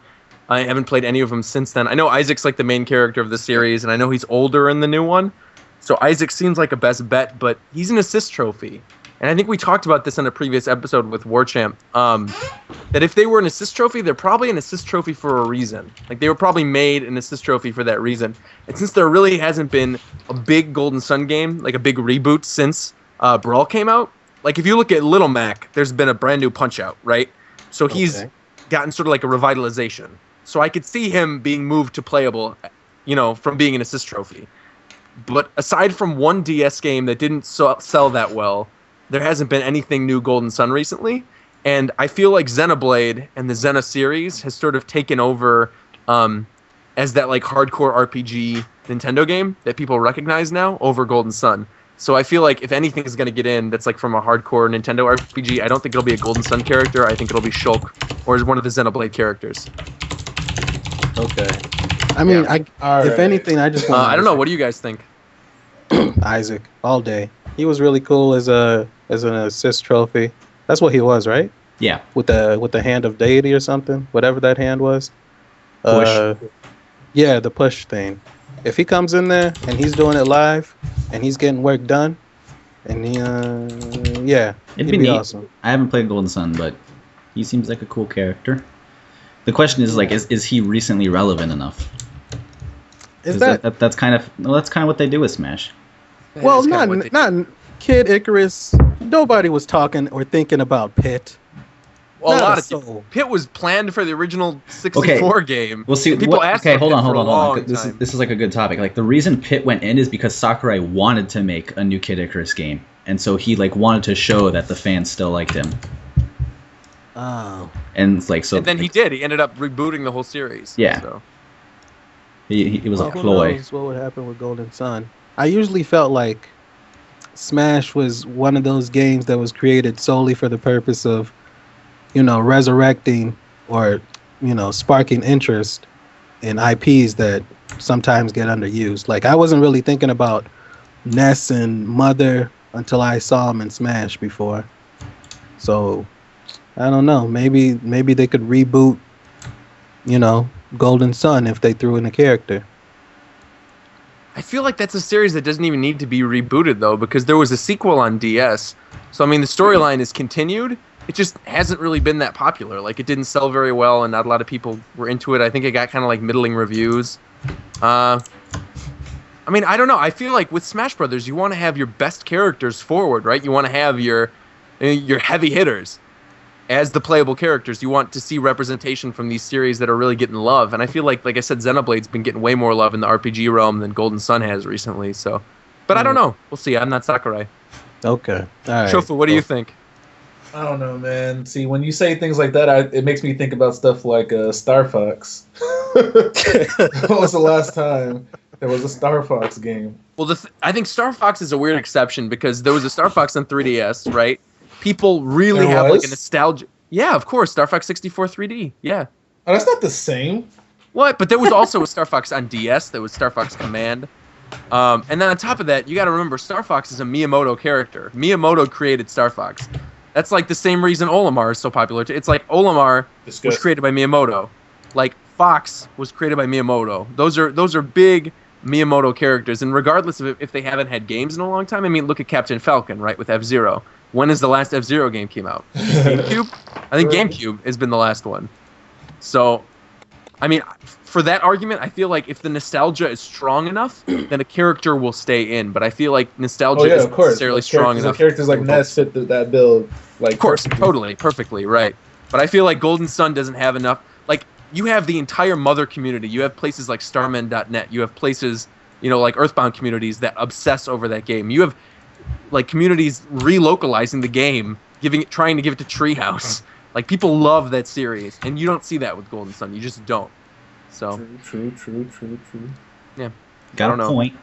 I haven't played any of them since then. I know Isaac's like the main character of the series, and I know he's older in the new one. So Isaac seems like a best bet, but he's an assist trophy. And I think we talked about this in a previous episode with Warchamp, that if they were an assist trophy, they're probably an assist trophy for a reason. Like, they were probably made an assist trophy for that reason. And since there really hasn't been a big Golden Sun game, like a big reboot since Brawl came out, like if you look at Little Mac, there's been a brand new Punch-Out, right? So he's gotten sort of like a revitalization. So I could see him being moved to playable, from being an assist trophy. But aside from one DS game that didn't sell that well, there hasn't been anything new Golden Sun recently. And I feel like Xenoblade and the Xena series has sort of taken over as that like hardcore RPG Nintendo game that people recognize now over Golden Sun. So I feel like if anything is going to get in that's like from a hardcore Nintendo RPG, I don't think it'll be a Golden Sun character. I think it'll be Shulk or one of the Xenoblade characters. Okay. I mean, if anything, I just want I don't know. What do you guys think? Isaac all day. He was really cool as an assist trophy. That's what he was, right? Yeah. With the hand of deity or something, whatever that hand was. Push. Yeah, the push thing. If he comes in there and he's doing it live and he's getting work done, and he'd be neat. awesome. I haven't played Golden Sun, but he seems like a cool character. The question is, like, is he recently relevant enough? Is 'Cause that's kind of what they do with Smash. Well, not Kid Icarus. Nobody was talking or thinking about Pit. Well, a Not lot a of soul. Pit was planned for the original 64 game. We'll see. And people asked for hold Pit on, for hold a on, hold long on. time. This is like a good topic. Like the reason Pit went in is because Sakurai wanted to make a new Kid Icarus game, and so he like wanted to show that the fans still liked him. Oh. And it's like so. And then he did. He ended up rebooting the whole series. Yeah. So. It was Well, a who ploy. knows what would happen with Golden Sun? I usually felt like Smash was one of those games that was created solely for the purpose of, resurrecting or, sparking interest in IPs that sometimes get underused. Like I wasn't really thinking about Ness and Mother until I saw them in Smash before. So I don't know. Maybe they could reboot, Golden Sun if they threw in a character. I feel like that's a series that doesn't even need to be rebooted, though, because there was a sequel on DS. So, I mean, the storyline is continued. It just hasn't really been that popular. Like, it didn't sell very well, and not a lot of people were into it. I think it got kind of like middling reviews. I mean, I don't know. I feel like with Smash Brothers, you want to have your best characters forward, right? You want to have your heavy hitters as the playable characters. You want to see representation from these series that are really getting love. And I feel like I said, Xenoblade's been getting way more love in the RPG realm than Golden Sun has recently. So, but I don't know. We'll see. I'm not Sakurai. Okay. All right. Shofu, what do you think? I don't know, man. See, when you say things like that, it makes me think about stuff like Star Fox. When was the last time there was a Star Fox game? Well, I think Star Fox is a weird exception because there was a Star Fox on 3DS, right? People really There have was? like a nostalgia. Yeah, of course, Star Fox 64 3D. Yeah. Oh, that's not the same. What? But there was also a Star Fox on DS. There was Star Fox Command. And then on top of that, you got to remember Star Fox is a Miyamoto character. Miyamoto created Star Fox. That's like the same reason Olimar is so popular. It's like Olimar was Disgusting. created by Miyamoto. Like Fox was created by Miyamoto. Those are big Miyamoto characters. And regardless of if they haven't had games in a long time, I mean, look at Captain Falcon, right, with F-Zero. When is the last F-Zero game came out? GameCube? I think GameCube has been the last one. So, I mean, for that argument, I feel like if the nostalgia is strong enough, then a character will stay in. But I feel like nostalgia isn't necessarily strong enough. Characters like Ness fit that build. Like, Of course, totally, perfectly, right. But I feel like Golden Sun doesn't have enough. Like, you have the entire Mother community. You have places like Starmen.net. You have places, like Earthbound communities that obsess over that game. You have like communities relocalizing the game, trying to give it to Treehouse. Like people love that series, and you don't see that with Golden Sun. You just don't. So True. yeah, Got I don't a know. point.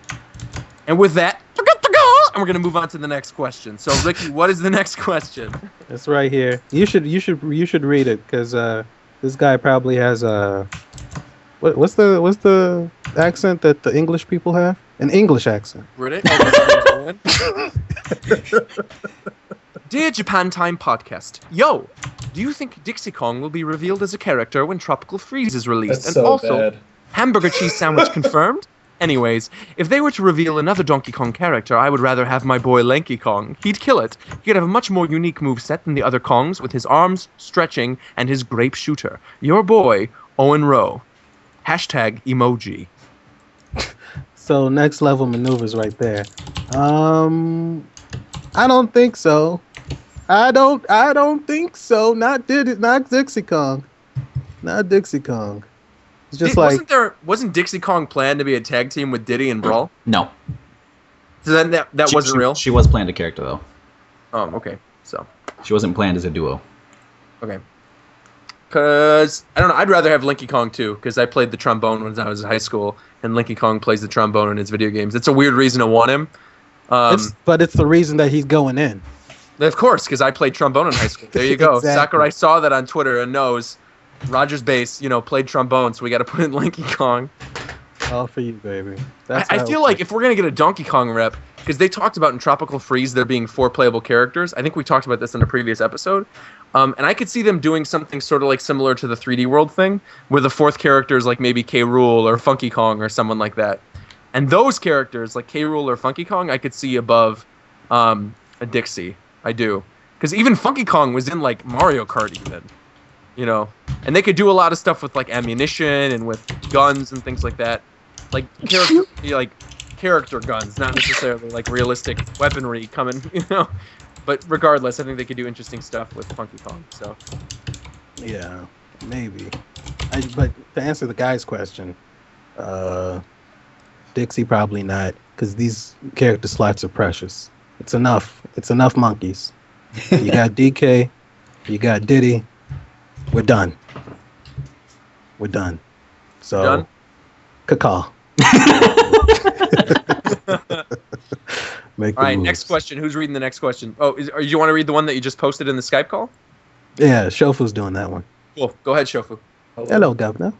And with that, and we're gonna move on to the next question. So Ricky, what is the next question? It's right here. You should read it because this guy probably has a what's the accent that the English people have? An English accent. Read it. Dear Japan Time Podcast, yo, do you think Dixie Kong will be revealed as a character when Tropical Freeze is released? That's And so also, bad. hamburger cheese sandwich confirmed? Anyways, if they were to reveal another Donkey Kong character, I would rather have my boy Lanky Kong. He'd kill it. He'd have a much more unique moveset than the other Kongs, with his arms stretching and his grape shooter. Your boy, Owen Rowe. Hashtag emoji. So next level maneuvers right there. I don't think so. I don't think so. Not Dixie Kong. Not Dixie Kong. It's just wasn't Dixie Kong planned to be a tag team with Diddy and Brawl? No. So then that wasn't real? She was planned a character though. Okay. So, She wasn't planned as a duo. okay. Because, I don't know, I'd rather have Linky Kong too, because I played the trombone when I was in high school, and Linky Kong plays the trombone in his video games. It's a weird reason to want him. but it's the reason that he's going in. Of course, because I played trombone in high school. There you go. Exactly. Sakurai saw that on Twitter and knows Rogers Bass, played trombone, so we got to put in Linky Kong. All for you, baby. I feel like if we're going to get a Donkey Kong rep, because they talked about in Tropical Freeze there being 4 playable characters. I think we talked about this in a previous episode. And I could see them doing something sort of like similar to the 3D World thing, where the 4th character is like maybe K. Rool or Funky Kong or someone like that. And those characters, like K. Rool or Funky Kong, I could see above a Dixie. I do. Because even Funky Kong was in like Mario Kart even. And they could do a lot of stuff with like ammunition and with guns and things like that. Like character guns, not necessarily like realistic weaponry coming, But regardless, I think they could do interesting stuff with Funky Kong. So Yeah, maybe. But to answer the guy's question, Dixie probably not, because these character slots are precious. It's enough. It's enough monkeys. You got DK, you got Diddy. We're done. We're done. So, Done? Kakal. All right, next question. Who's reading the next question? Oh, or you want to read the one that you just posted in the Skype call? Yeah, Shofu's doing that one. Cool. Go ahead, Shofu. Hello, Governor.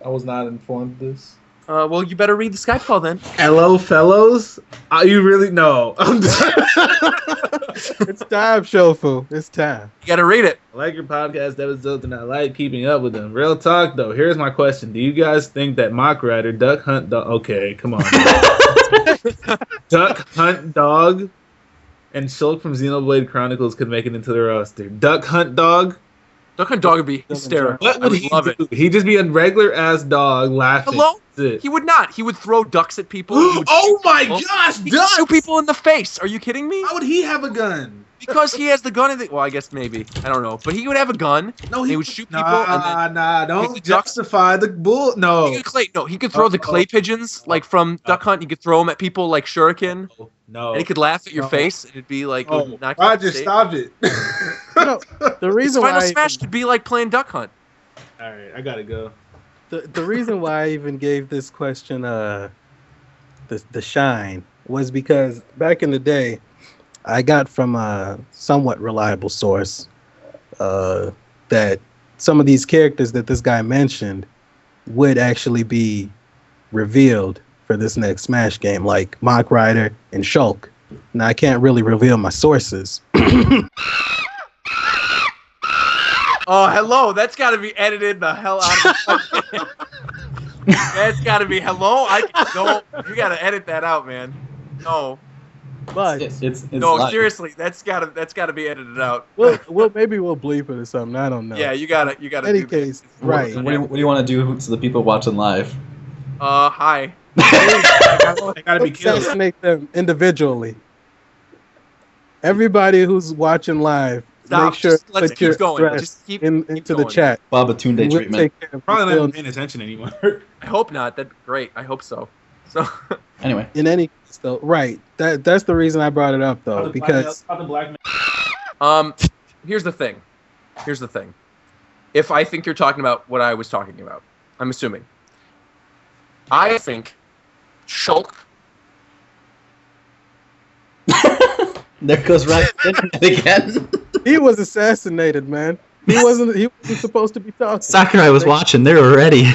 I was not informed of this. Well, you better read the Skype call then. Hello, fellows. Are you really? No. It's time, Shofu. It's time. You got to read it. I like your podcast episodes and I like keeping up with them. Real talk, though. Here's my question. Do you guys think that Mock Rider, Duck Hunt Dog... Okay, come on. Duck Hunt Dog and Shulk from Xenoblade Chronicles could make it into the roster? Duck Hunt Dog? Duck Hunt Dog would be hysterical. What would I he love do? it. He'd just be a regular-ass dog laughing. Hello? That's it. He would not. He would throw ducks at people. He would Oh shoot my people. gosh, He could ducks! shoot people in the face. Are you kidding me? How would he have a gun? Because he has the gun in the... Well, I guess maybe. I don't know. But he would have a gun. No, He would shoot people. and then Don't the ducks- justify the bull. No. he could throw the clay pigeons, like from Duck Hunt. He could throw them at people like shuriken. No. And he could laugh at your No. face. And it'd be like... it Oh, would knock you off the Roger, stage. stop it. No, the reason Final why Smash could be like playing Duck Hunt. All right, I gotta go. the reason why I even gave this question the shine was because back in the day, I got from a somewhat reliable source that some of these characters that this guy mentioned would actually be revealed for this next Smash game, like Mock Rider and Shulk. Now I can't really reveal my sources. Oh, hello. That's got to be edited the hell out of it. That's got to be hello. No, you got to edit that out, man. No, But It's no, live. seriously, that's got to be edited out. maybe we'll bleep it or something. I don't know. Yeah, you gotta. In any do case, this. right. What do you want to do to the people watching live? Hi. I gotta be killed. Assassinate them individually. Everybody who's watching live, Stop. make sure Just let's put your keep going. address Just keep into the going. chat. Babatunde We'll treatment. take care of Probably not Phil. even paying attention anymore. I hope not. That'd be great. I hope so. So, Anyway, In any case, though, right? That's the reason I brought it up, though, because How the black man. here's the thing. If I think you're talking about what I was talking about, I'm assuming. I think Shulk. there goes Ryan again. he was assassinated, man. He wasn't supposed to be talking. Sakurai was watching. They were ready.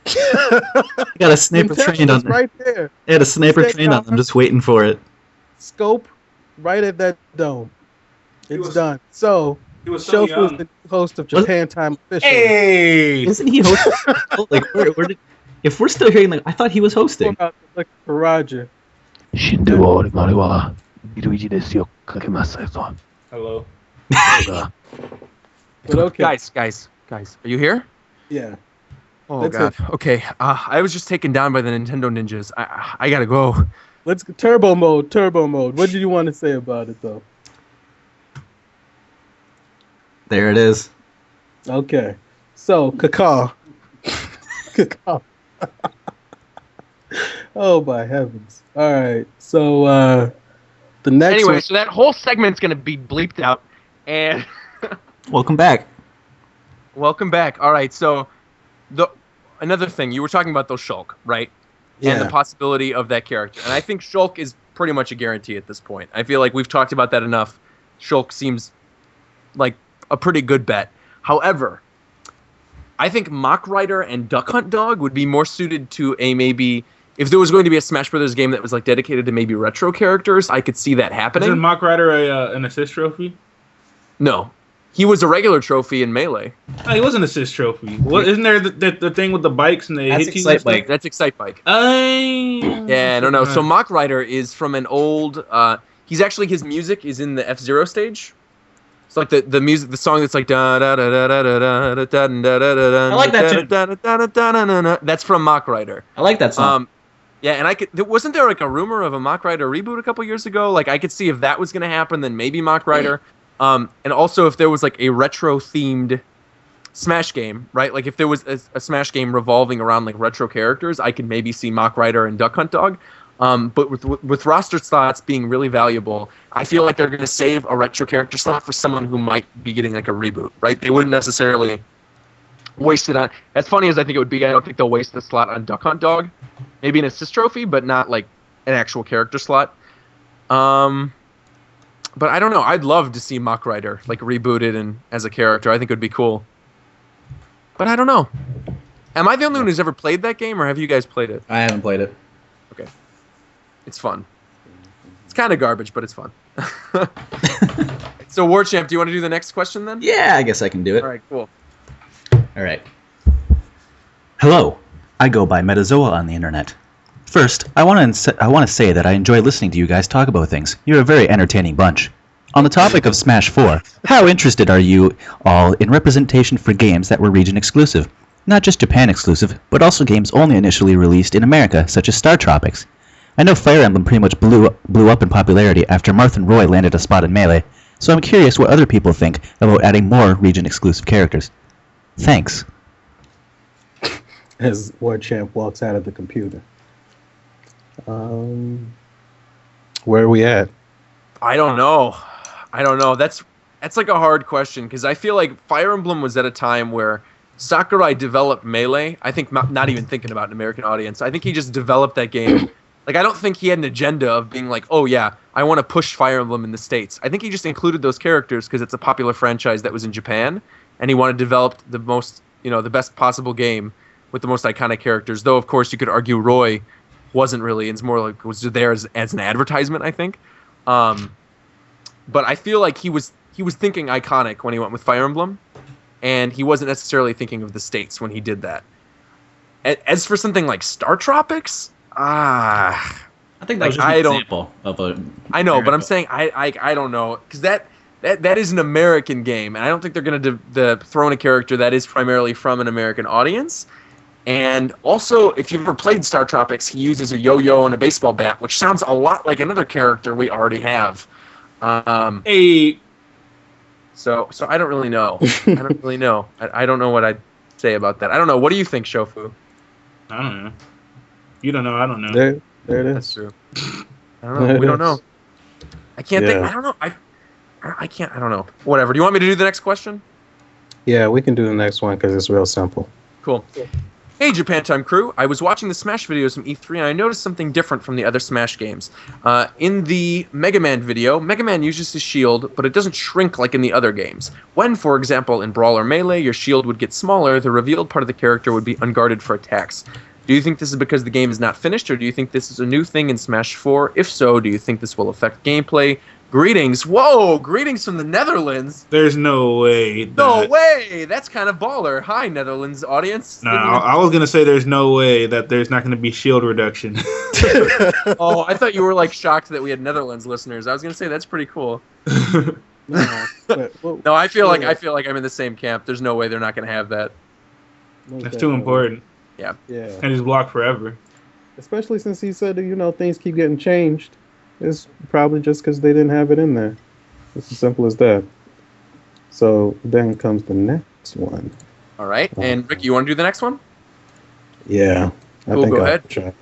Got a sniper Intention trained on was them. right there. They had a sniper Stay trained on them, calm. just waiting for it. Scope right at that dome. It's was- done. So He was so Shofu is young. the host of Japan Time officially. Hey! Isn't he hosting? Like, where did? If we're still hearing, like, I thought he was hosting. About to look for Roger. 死んでは我々はいる意地ですよかけますぞ Hello. But okay. Guys, are you here? Yeah. Oh That's God. Okay. I was just taken down by the Nintendo ninjas. I gotta go. Let's go. Turbo mode. What did you want to say about it, though? There it is. Okay. So, Kakao. Kakao. Oh, my heavens. All right. So, the next Anyway, one. so that whole segment's gonna be bleeped out. And Welcome back. welcome back. All right. So, another thing you were talking about those Shulk, right? And the Yeah. possibility of that character. And I think Shulk is pretty much a guarantee at this point. I feel like we've talked about that enough. Shulk seems like a pretty good bet. However, I think Mock Rider and Duck Hunt Dog would be more suited to a maybe if there was going to be a Smash Brothers game that was like dedicated to maybe retro characters, I could see that happening. Isn't Mock Rider an assist trophy? No. He was a regular trophy in Melee. No, he was an assist trophy. What isn't there the thing with the bikes and they That's hit you? Excite and stuff? Bike. That's Excite Bike. Yeah, No. So Mock Rider is from an old. He's actually his music is in the F-Zero stage. It's like the music, the song that's like da da da da da da da da da da da. I like that tune. tune. That's from Mock Rider. I like that song. Yeah, and wasn't there like a rumor of a Mock Rider reboot a couple years ago? Like I could see if that was gonna happen, then maybe Mock Rider. And also if there was like a retro themed Smash game, right? Like if there was a Smash game revolving around like retro characters, I could maybe see Mach Rider and Duck Hunt Dog. But with roster slots being really valuable, I feel like they're going to save a retro character slot for someone who might be getting like a reboot, right? They wouldn't necessarily waste it on. As funny as I think it would be, I don't think they'll waste the slot on Duck Hunt Dog. Maybe an assist trophy, but not like an actual character slot. But I don't know. I'd love to see Mach Rider like rebooted and as a character. I think it would be cool. But I don't know. Am I the only one who's ever played that game, or have you guys played it? I haven't played it. Okay. It's fun. It's kind of garbage, but it's fun. So, War Champ, do you want to do the next question then? Yeah, I guess I can do it. All right, cool. All right. Hello. I go by Metazoa on the internet. First, I want to say that I enjoy listening to you guys talk about things. You're a very entertaining bunch. On the topic of Smash 4, how interested are you all in representation for games that were region exclusive? Not just Japan exclusive, but also games only initially released in America, such as Star Tropics. I know Fire Emblem pretty much blew up in popularity after Marth and Roy landed a spot in Melee, so I'm curious what other people think about adding more region exclusive characters. Thanks. As War Champ walks out of the computer. Where are we at? I don't know. That's like a hard question because I feel like Fire Emblem was at a time where Sakurai developed Melee. I think not even thinking about an American audience. I think he just developed that game. Like, I don't think he had an agenda of being like, oh yeah, I want to push Fire Emblem in the States. I think he just included those characters because it's a popular franchise that was in Japan, and he wanted to develop the most, the best possible game with the most iconic characters. Though, of course, you could argue Roy wasn't really. It's more like was there as an advertisement, I think. But I feel like he was thinking iconic when he went with Fire Emblem, and he wasn't necessarily thinking of the States when he did that. As for something like Star Tropics, I think that was just an example of a. I know, but I'm saying I don't know because that is an American game, and I don't think they're going to throw in a character that is primarily from an American audience. And also, if you've ever played Star Tropics, he uses a yo-yo and a baseball bat, which sounds a lot like another character we already have. So I don't really know. I don't know what I'd say about that. I don't know. What do you think, Shofu? I don't know. You don't know. I don't know. There it is. That's true. I don't know. We don't know. I can't think. I don't know. I can't. I don't know. Whatever. Do you want me to do the next question? Yeah, we can do the next one because it's real simple. Cool. Hey, Japan Time crew. I was watching the Smash videos from E3 and I noticed something different from the other Smash games. In the Mega Man video, Mega Man uses his shield, but it doesn't shrink like in the other games. When, for example, in Brawl or Melee, your shield would get smaller, the revealed part of the character would be unguarded for attacks. Do you think this is because the game is not finished, or do you think this is a new thing in Smash 4? If so, do you think this will affect gameplay? Greetings. Whoa, greetings from the Netherlands. There's no way. No way. That's kind of baller. Hi, Netherlands audience. No, I was going to say there's no way that there's not going to be shield reduction. Oh, I thought you were like shocked that we had Netherlands listeners. I was going to say that's pretty cool. No, I feel like I'm in the same camp. There's no way they're not going to have that. That's too important. Yeah. And he's blocked forever. Especially since he said that, things keep getting changed. It's probably just because they didn't have it in there. It's as simple as that. So then comes the next one. All right. And Ricky, you want to do the next one? Yeah. I Cool, think go I'll ahead. try.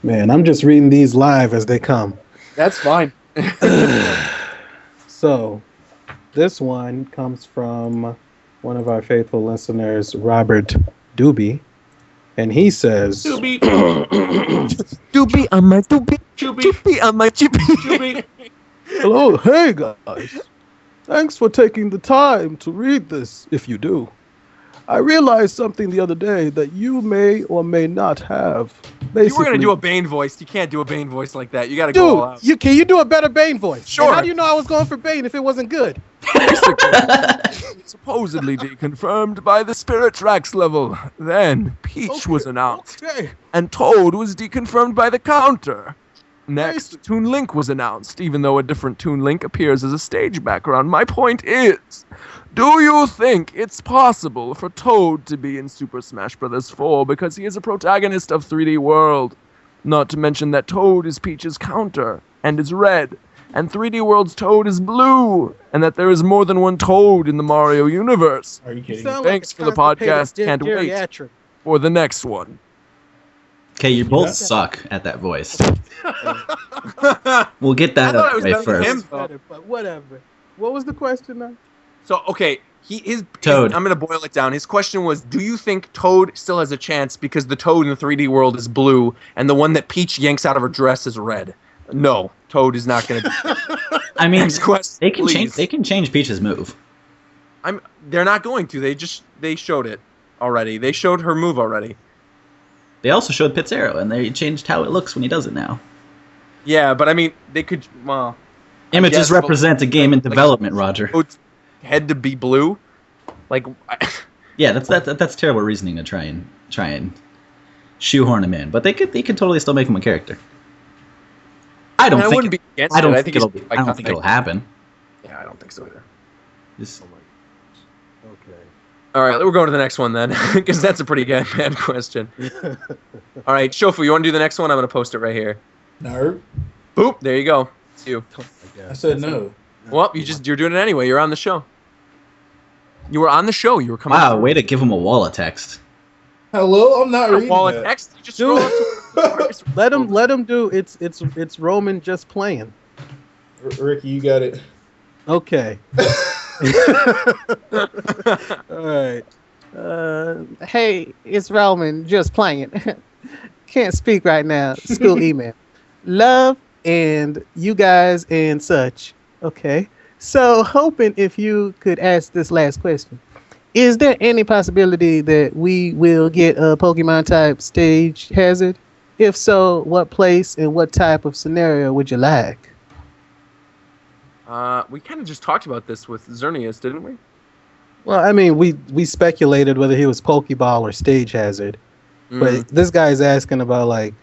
Man, I'm just reading these live as they come. That's fine. So this one comes from one of our faithful listeners, Robert Doobie. And he says, Doobie. Doobie on my doobie. Choobie. On my chippy. Choobie. hello, hey guys. Thanks for taking the time to read this, if you do. I realized something the other day that you may or may not have. Basically, You were going to do a Bane voice. You can't do a Bane voice like that. You got to go all out. Dude, can you do a better Bane voice? Sure. And how do you know I was going for Bane if it wasn't good? Supposedly deconfirmed by the Spirit Tracks level. Then Peach was announced, Okay. and Toad was deconfirmed by the counter. Next, Toon Link was announced, even though a different Toon Link appears as a stage background. My point is, do you think it's possible for Toad to be in Super Smash Bros. 4 because he is a protagonist of 3D World? Not to mention that Toad is Peach's counter and is red. and 3D World's Toad is blue, and that there is more than one Toad in the Mario universe. Are you You kidding? sound like Thanks a for the constipated podcast. Can't wait geriatric. for the next one. Okay, you both Yeah. suck at that voice. We'll get that I thought out I was of the way better than first. him. It's better, but whatever. What was the question now? So okay, his Toad. I'm gonna boil it down. His question was, do you think Toad still has a chance because the Toad in the 3D world is blue and the one that Peach yanks out of her dress is red? No, Toad is not gonna. I mean, Next question, they can change. please. They can change Peach's move. They're not going to. They showed it already. They showed her move already. They also showed Pit's arrow, and they changed how it looks when he does it now. Yeah, but I mean, they could. Well, I Images guess, but- represent a game in like, development, Roger. Toad's head to be blue. Like, Yeah, that's terrible reasoning to try and shoehorn him in. But they could totally still make him a character. I don't I think. wouldn't be against I don't it. think it'll. it's I don't think it'll happen. Yeah, I don't think so either. Just- Okay. All right, we'll go to the next one then, because that's a pretty bad question. All right, Shofu, you want to do the next one? I'm going to post it right here. No. Boop, there you go. It's you. I said no. Well, you're doing it anyway. You're on the show. You were on the show. You were coming. Wow, way to give him a wall of text. Hello, I'm not reading Wall of that. text. You just scroll up to Let him do. It's Roman just playing. Ricky, you got it. Okay. All right. Hey, it's Roman just playing. Can't speak right now. School email. Love and you guys and such. Okay. So hoping if you could ask this last question. Is there any possibility that we will get a Pokemon type stage hazard? If so, what place and what type of scenario would you like? We kind of just talked about this with Xerneas, didn't we? Well, I mean, we speculated whether he was Pokeball or Stage Hazard, but this guy's asking about like.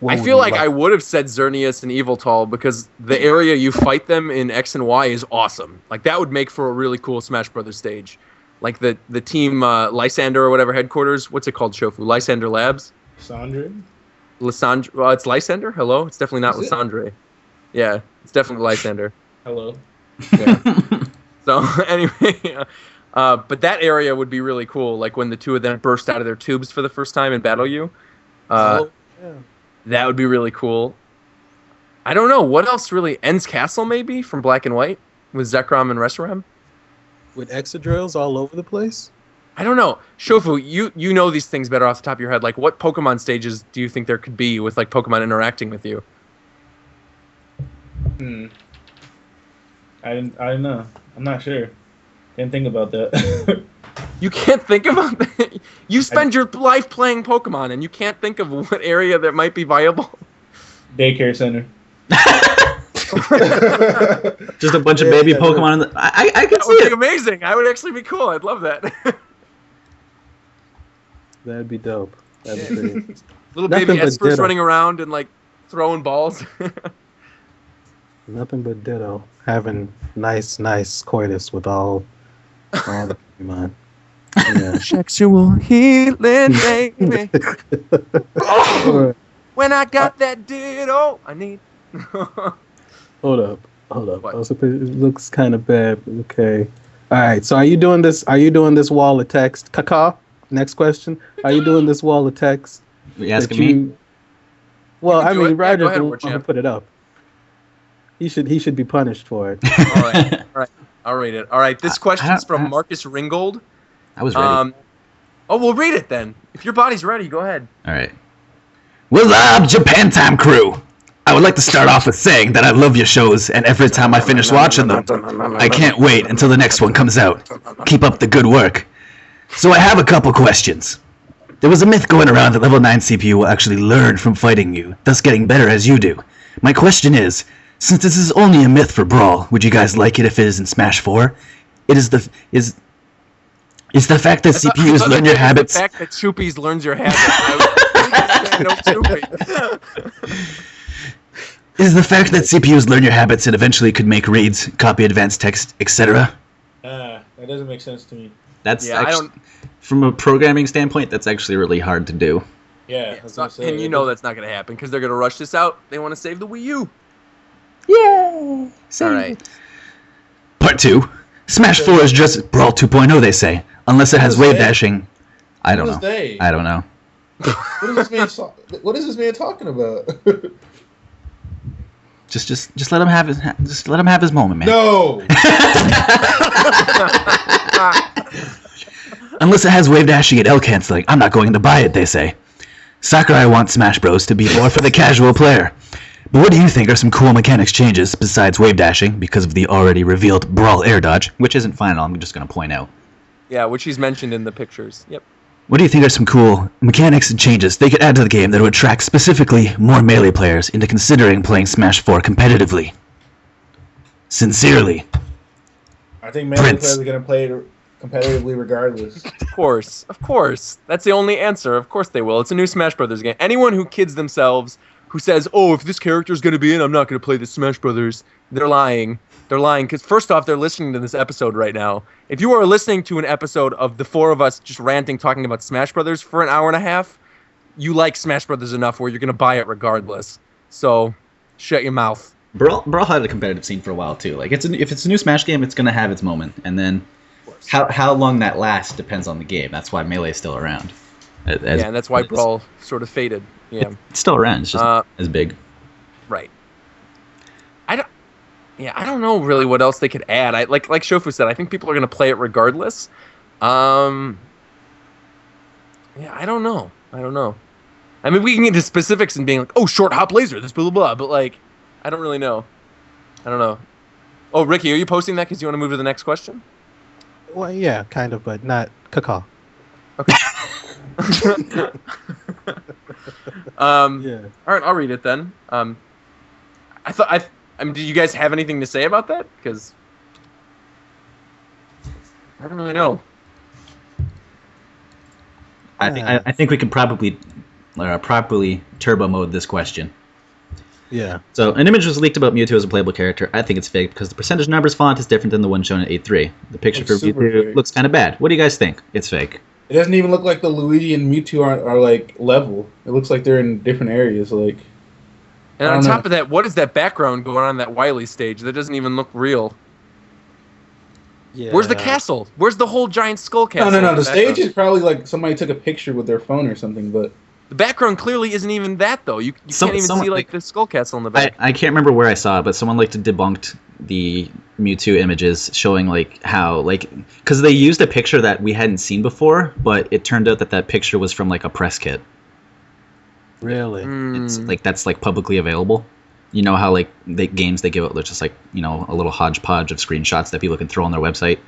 what I would feel you like I would have said Xerneas and Eviltall because the area you fight them in X and Y is awesome. Like that would make for a really cool Smash Brothers stage. Like the team Lysander or whatever headquarters. What's it called, Shofu? Lysander Labs? Sandra? Lysandre. Well, it's Lysander? Hello? It's definitely not Is it? Lysandre. Yeah, it's definitely Lysander. Hello. Yeah. So anyway, but that area would be really cool. Like when the two of them burst out of their tubes for the first time and battle you. Yeah. That would be really cool. I don't know. What else really? Ends Castle, maybe, from Black and White? With Zekrom and Reshiram? With Exadrills all over the place? I don't know. Shofu, you know these things better off the top of your head. Like, what Pokemon stages do you think there could be with, like, Pokemon interacting with you? I don't know. I'm not sure. Didn't think about that. You can't think about that? You spend your life playing Pokemon, and you can't think of what area that might be viable? Daycare center. Just a bunch of baby Pokemon. In the, I could That see would be it. amazing. That would actually be cool. I'd love that. That'd be dope. That'd be pretty. Little Nothing baby but Espers ditto. running around and, like, throwing balls. Nothing but ditto. Having nice coitus with all the Pokemon. Yeah. Sexual healing, baby. Alright, When I got that ditto, I need... Hold up. What? Also, it looks kind of bad. Okay. All right. So, are you doing this? Are you doing this wall of text? Kaka. Next question. Are you doing this wall of text? You asking that me? you- Well, You can I do mean, it. Yeah, go Roger ahead, the War one who Champ. put it up. He should be punished for it. All right. I'll read it. All right, this question's from Marcus Ringgold. I was ready. We'll read it then. If your body's ready, go ahead. All right. What's up, Japan Time crew? I would like to start off with saying that I love your shows, and every time I finish watching them, I can't wait until the next one comes out. Keep up the good work. So I have a couple questions. There was a myth going around that level 9 CPU will actually learn from fighting you, thus getting better as you do. My question is, since this is only a myth for Brawl, would you guys like it if it is in Smash 4? Is the fact that CPUs learn your habits... The fact that Choopies learns your habits. I would no Choopy. Is the fact that CPUs learn your habits and eventually could make reads, copy advanced text, etc.? That doesn't make sense to me. That's Yeah, I actually, don't- from a programming standpoint, that's actually really hard to do. Yeah. I was gonna say, And you know that's not going to happen because they're going to rush this out. They want to save the Wii U. Yay! All right. Part 2. Smash 4 is just Brawl 2.0, they say. Unless it has wave dashing. I don't know. I don't know. What is this man talking about? Just let him have his moment, man. No. Unless it has wave dashing and L canceling, I'm not going to buy it, they say. Sakurai wants Smash Bros. To be more for the casual player. But what do you think are some cool mechanics changes besides wave dashing because of the already revealed Brawl air dodge, which isn't final, I'm just going to point out. Yeah, which he's mentioned in the pictures. Yep. What do you think are some cool mechanics and changes they could add to the game that would attract specifically more Melee players into considering playing Smash 4 competitively? Sincerely. I think Melee players are going to play it competitively regardless. Of course. That's the only answer. Of course they will. It's a new Smash Brothers game. Anyone who kids themselves, who says, "Oh, if this character's going to be in, I'm not going to play the Smash Brothers," they're lying. They're lying because first off, they're listening to this episode right now. If you are listening to an episode of the four of us just ranting, talking about Smash Brothers for an hour and a half, you like Smash Brothers enough where you're going to buy it regardless. So, shut your mouth. Brawl had a competitive scene for a while too. Like if it's a new Smash game, it's going to have its moment, and then how long that lasts depends on the game. That's why Melee is still around. And that's why Brawl sort of faded. Yeah, it's still around. It's just as big. Right. I don't know really what else they could add. Like Shofu said, I think people are going to play it regardless. I don't know. I mean, we can get into specifics and being like, "Oh, short hop laser, this blah blah blah," but like, I don't really know. I don't know. Oh, Ricky, are you posting that because you want to move to the next question? Well, yeah, kind of, but not caca. Okay. Yeah. All right, I'll read it then. I mean, do you guys have anything to say about that? Because I don't really know. I think we can probably properly turbo mode this question. Yeah. So an image was leaked about Mewtwo as a playable character. I think it's fake because the percentage numbers font is different than the one shown in 8.3. The picture for Mewtwo looks kind of bad. What do you guys think? It's fake. It doesn't even look like the Luigi and Mewtwo are like level. It looks like they're in different areas. Like. And on top of that, what is that background going on in that Wily stage? That doesn't even look real. Yeah. Where's the castle? Where's the whole giant skull castle? No. The stage is probably like somebody took a picture with their phone or something, but the background clearly isn't even that though. You can't even see like the skull castle in the back. I can't remember where I saw it, but someone debunked the Mewtwo images showing how because they used a picture that we hadn't seen before, but it turned out that picture was from a press kit. Really? It's that's publicly available. You know how the games they give out just a little hodgepodge of screenshots that people can throw on their website.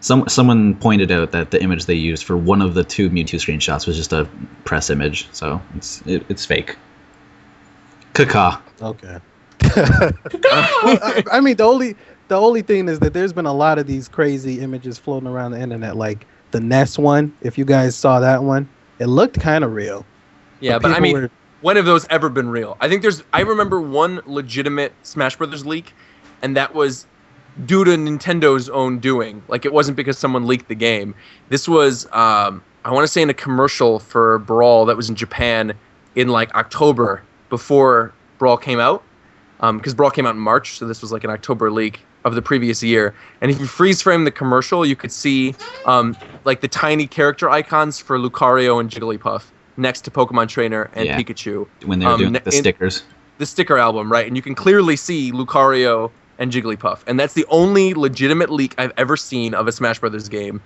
Someone pointed out that the image they used for one of the two Mewtwo screenshots was just a press image, so it's fake. Caca. Okay. Well, I mean, the only thing is that there's been a lot of these crazy images floating around the internet, like the Ness one. If you guys saw that one, it looked kind of real. Yeah, but I mean, when have those ever been real? I think I remember one legitimate Smash Brothers leak, and that was due to Nintendo's own doing. It wasn't because someone leaked the game. This was, I want to say in a commercial for Brawl that was in Japan in October before Brawl came out. Because Brawl came out in March, so this was an October leak of the previous year. And if you freeze frame the commercial, you could see the tiny character icons for Lucario and Jigglypuff next to Pokemon Trainer and Pikachu. When they were doing the stickers. The sticker album, right? And you can clearly see Lucario and Jigglypuff. And that's the only legitimate leak I've ever seen of a Smash Brothers game.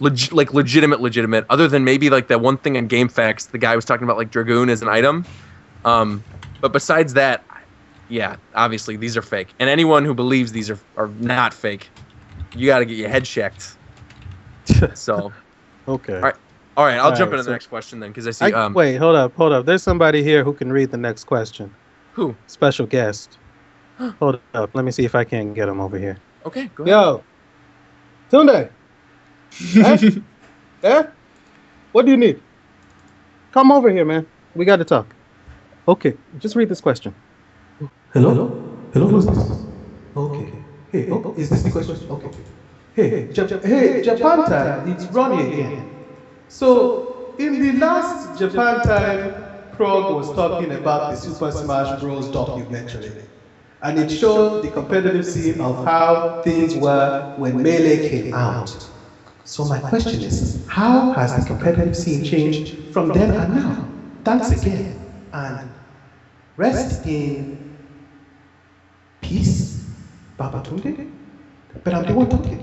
Legitimate, other than maybe that one thing in GameFAQs, the guy was talking about Dragoon as an item. But besides that, yeah, obviously these are fake. And anyone who believes these are not fake, you got to get your head checked. So. Okay. All right, I'll jump into the next question then, because I see. Wait, hold up. There's somebody here who can read the next question. Who? Special guest. Hold up. Let me see if I can get him over here. Okay, go ahead. Yo, Tunde. Yeah? What do you need? Come over here, man. We got to talk. Okay, just read this question. Hello, who's this? Okay. Hey, is this the question? Okay. Hey, Japan time. It's Ronnie again. So, in the last Japan time, Krog was talking about the Super Smash Bros. Documentary. and it showed the competitive scene of how things were when Melee came out. So my question is, how has the competitive scene changed from then and now? Thanks again, and rest in peace, Babatunde? But I'm the one talking.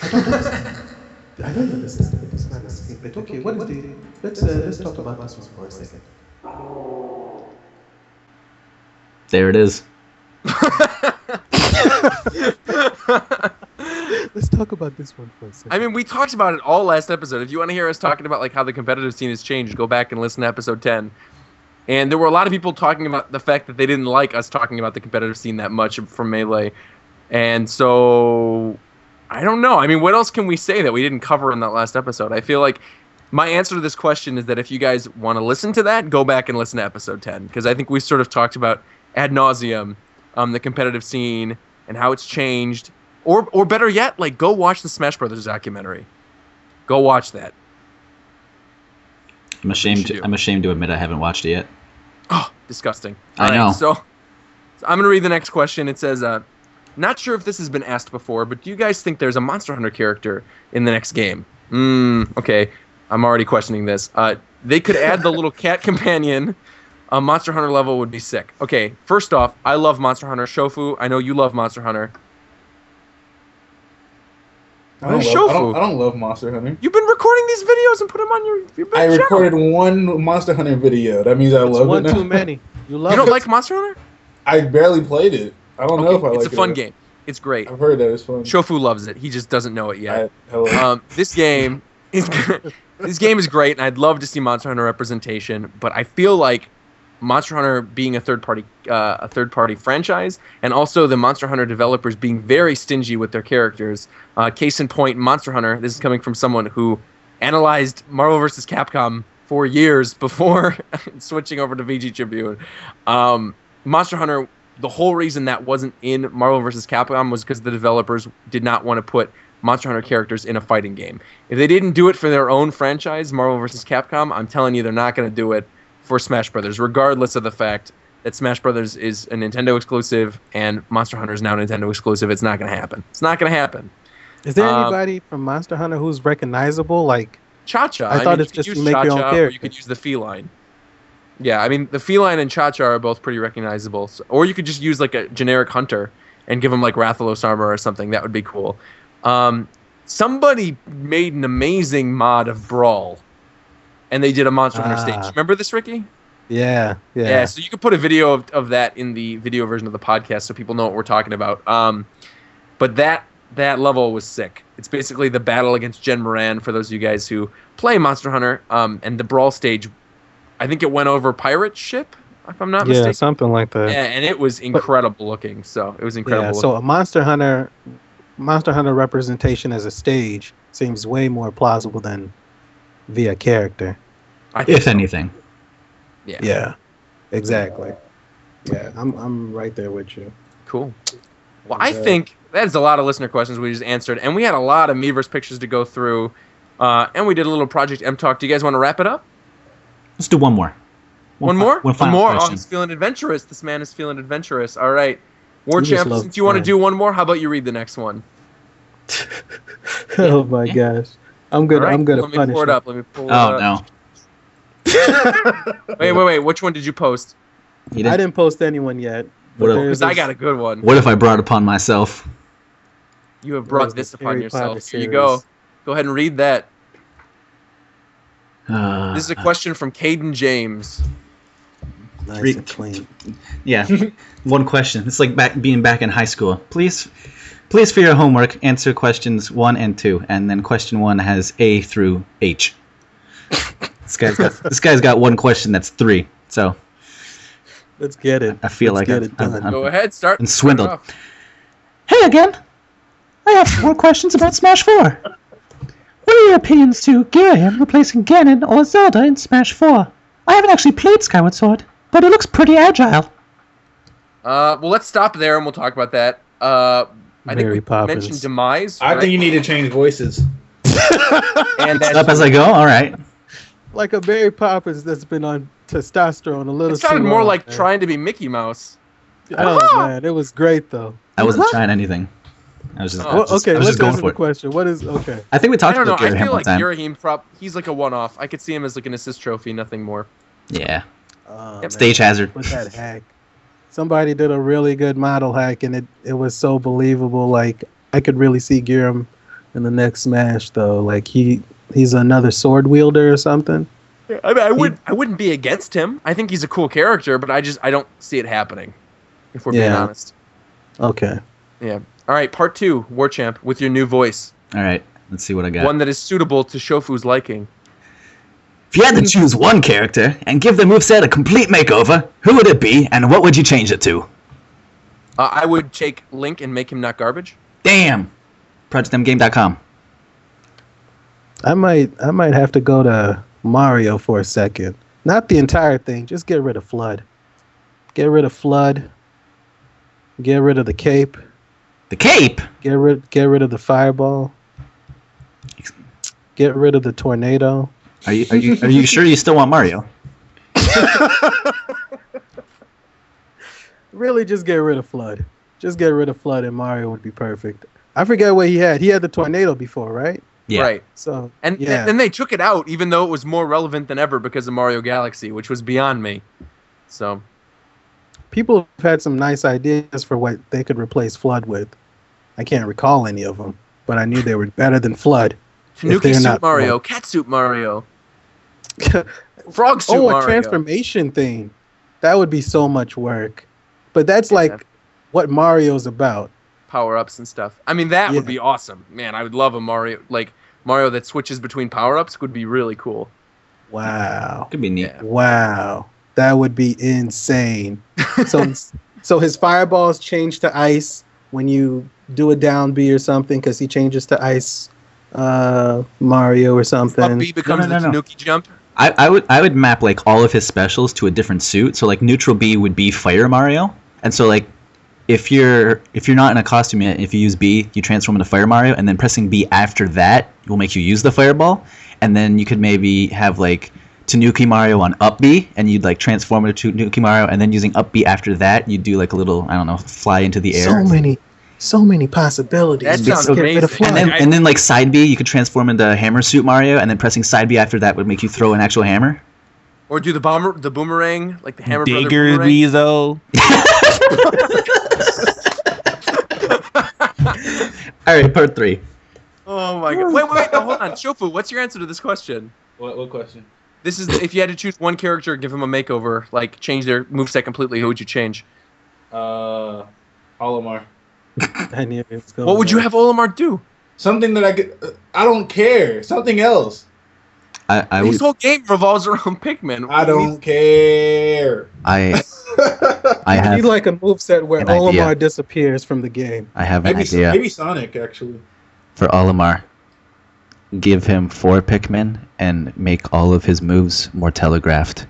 I don't understand. I don't understand what this man is saying, but okay, what is the... Let's talk about this one for a second. There it is. Let's talk about this one for a second. I mean, we talked about it all last episode. If you want to hear us talking about like how the competitive scene has changed, go back and listen to episode 10. And there were a lot of people talking about the fact that they didn't like us talking about the competitive scene that much from Melee. And so, I don't know. I mean, what else can we say that we didn't cover in that last episode? I feel like my answer to this question is that if you guys want to listen to that, go back and listen to episode 10. Because I think we sort of talked about ad nauseum the competitive scene and how it's changed. Or better yet, like, go watch the Smash Brothers documentary. Go watch that. I'm ashamed to admit I haven't watched it yet. Oh, disgusting. I know. So I'm going to read the next question. It says, not sure if this has been asked before, but do you guys think there's a Monster Hunter character in the next game? Okay. I'm already questioning this. They could add the little cat companion. A Monster Hunter level would be sick. Okay, first off, I love Monster Hunter. Shofu, I know you love Monster Hunter. I don't love Monster Hunter. You've been recording these videos and put them on your I recorded one Monster Hunter video. That means I love it. One now. too many. You love You don't it. like Monster Hunter? I barely played it. I don't know if I like it. It's a fun game. It's great. I've heard that it's fun. Shofu loves it. He just doesn't know it yet. Hello. This game is this game is great, and I'd love to see Monster Hunter representation. But I feel like Monster Hunter being a third party franchise, and also the Monster Hunter developers being very stingy with their characters. Case in point, Monster Hunter. This is coming from someone who analyzed Marvel vs. Capcom for years before switching over to VG Tribune. Monster Hunter. The whole reason that wasn't in Marvel vs. Capcom was because the developers did not want to put Monster Hunter characters in a fighting game. If they didn't do it for their own franchise, Marvel vs. Capcom, I'm telling you, they're not going to do it for Smash Brothers, regardless of the fact that Smash Brothers is a Nintendo exclusive and Monster Hunter is now Nintendo exclusive. It's not going to happen. It's not going to happen. Is there anybody from Monster Hunter who's recognizable? Like Cha-Cha. I thought it's just you make your own character. Or you could use the feline. Yeah, I mean, the feline and Cha-Cha are both pretty recognizable. So, or you could just use like a generic hunter and give him like Rathalos armor or something. That would be cool. Somebody made an amazing mod of Brawl, and they did a Monster Hunter stage. Remember this, Ricky? Yeah. So you could put a video of that in the video version of the podcast so people know what we're talking about. But that level was sick. It's basically the battle against Jen Moran for those of you guys who play Monster Hunter. And the Brawl stage, I think it went over Pirate Ship, if I'm not mistaken. Yeah, something like that. Yeah, and it was incredible looking. So it was incredible. Yeah, so a Monster Hunter representation as a stage seems way more plausible than via character. If anything. Yeah. Exactly. Yeah, I'm right there with you. Cool. Well, I think that is a lot of listener questions we just answered, and we had a lot of Miiverse pictures to go through, and we did a little Project M Talk. Do you guys want to wrap it up? Let's do one more. One more? One final Oh, question. he's feeling adventurous. This man is feeling adventurous. All right. War Champ, since you want to do one more, how about you read the next one? Oh my gosh. I'm good. Right, I'm good Let at me pull it up. Let me pull it up. Oh, no. Wait. Which one did you post? I didn't post anyone yet. What if- Because I got a good one. What if I brought upon myself? You have brought There's this the upon Harry yourself. Potter Here you go. series. Go ahead and read that. This is a question from Caden James. Nice and clean. Yeah, one question. It's like being back in high school. Please, for your homework, answer questions 1 and 2, and then question 1 has A through H. This guy's got one question that's 3. So Let's get it. I feel Let's like get it done. Go ahead. Start. I'm swindled. Start off. Hey again! I have some more questions about Smash 4. What are your opinions to Ghirahim replacing Ganon or Zelda in Smash 4? I haven't actually played Skyward Sword, but it looks pretty agile. Well, let's stop there and we'll talk about that. I think Mary we Poppins. mentioned Demise. I right? think you need to change voices. And up as I go. All right. Like a Mary Poppins that's been on testosterone a little. it sounded too more long, like man. trying to be Mickey Mouse. Oh man, it was great though. I wasn't trying anything. I was just, Oh. I was just, Okay, I was let's just going answer for the it. question. What is okay? I think we I talked don't know. about I Garahim feel one like time. Girahim he's like a one-off. I could see him as like an assist trophy, nothing more. Yeah. Man, Stage hazard. with that hack. Somebody did a really good model hack, and it was so believable. Like I could really see Giram in the next Smash, though. Like he's another sword wielder or something. Yeah, I wouldn't be against him. I think he's a cool character, but I don't see it happening. If we're being Yeah. honest. Okay. Yeah. All right, part 2, War Champ, with your new voice, All right. Let's see what I got. one that is suitable to Shofu's liking. If you had to choose one character and give the moveset a complete makeover, who would it be, and what would you change it to? I would take Link and make him not garbage. Damn. ProjectMGame.com. I might have to go to Mario for a second. Not the entire thing. Just get rid of Flood. Get rid of Flood. Get rid of the cape. The cape? Get rid of the fireball. Get rid of the tornado. Are you sure you still want Mario? Really, just get rid of Flood. Just get rid of Flood, and Mario would be perfect. I forget what he had. He had the tornado before, right? Yeah. Right. So And yeah. then they took it out, even though it was more relevant than ever because of Mario Galaxy, which was beyond me. So People have had some nice ideas for what they could replace Flood with. I can't recall any of them, but I knew they were better than Flood. if Tanuki they're Suit not Mario, Cat Suit Mario, Frog Suit Oh, a Mario. transformation thing. That would be so much work. But that's like what Mario's about. Power-ups and stuff. I mean, that would Yeah. be awesome. Man, I would love a Mario that switches between power-ups would be really cool. Wow. Could be neat. Yeah. Wow. That would be insane. So his fireballs change to ice when you do a down B or something because he changes to ice Mario or something. Up B becomes No. the Tanuki jump. I would map like all of his specials to a different suit. So like neutral B would be Fire Mario, and so like if you're not in a costume yet, if you use B, you transform into Fire Mario, and then pressing B after that will make you use the Fireball, and then you could maybe have like Tanuki Mario on up B, and you'd like transform into Tanuki Mario, and then using up B after that, you'd do like a little, I don't know, fly into the air. So many possibilities. That sounds Get rid of amazing. Flood. And then like side B, you could transform into Hammer Suit Mario, and then pressing side B after that would make you throw an actual hammer. Or do the boomerang, like the Hammer Brother Digger boomerang. Weasel. All right, part 3. Oh my god. Wait, no, hold on. Shofu, what's your answer to this question? What question? This is if you had to choose one character, give him a makeover, like change their moveset completely, who would you change? Olimar. I knew it was going What would you there. have Olimar do? Something that I could. I don't care. Something else. I His would whole game revolves around Pikmin. I don't care. I I have need like a moveset where an Olimar idea. disappears from the game. I have an Maybe idea maybe Sonic actually. for Olimar. Give him 4 Pikmin and make all of his moves more telegraphed.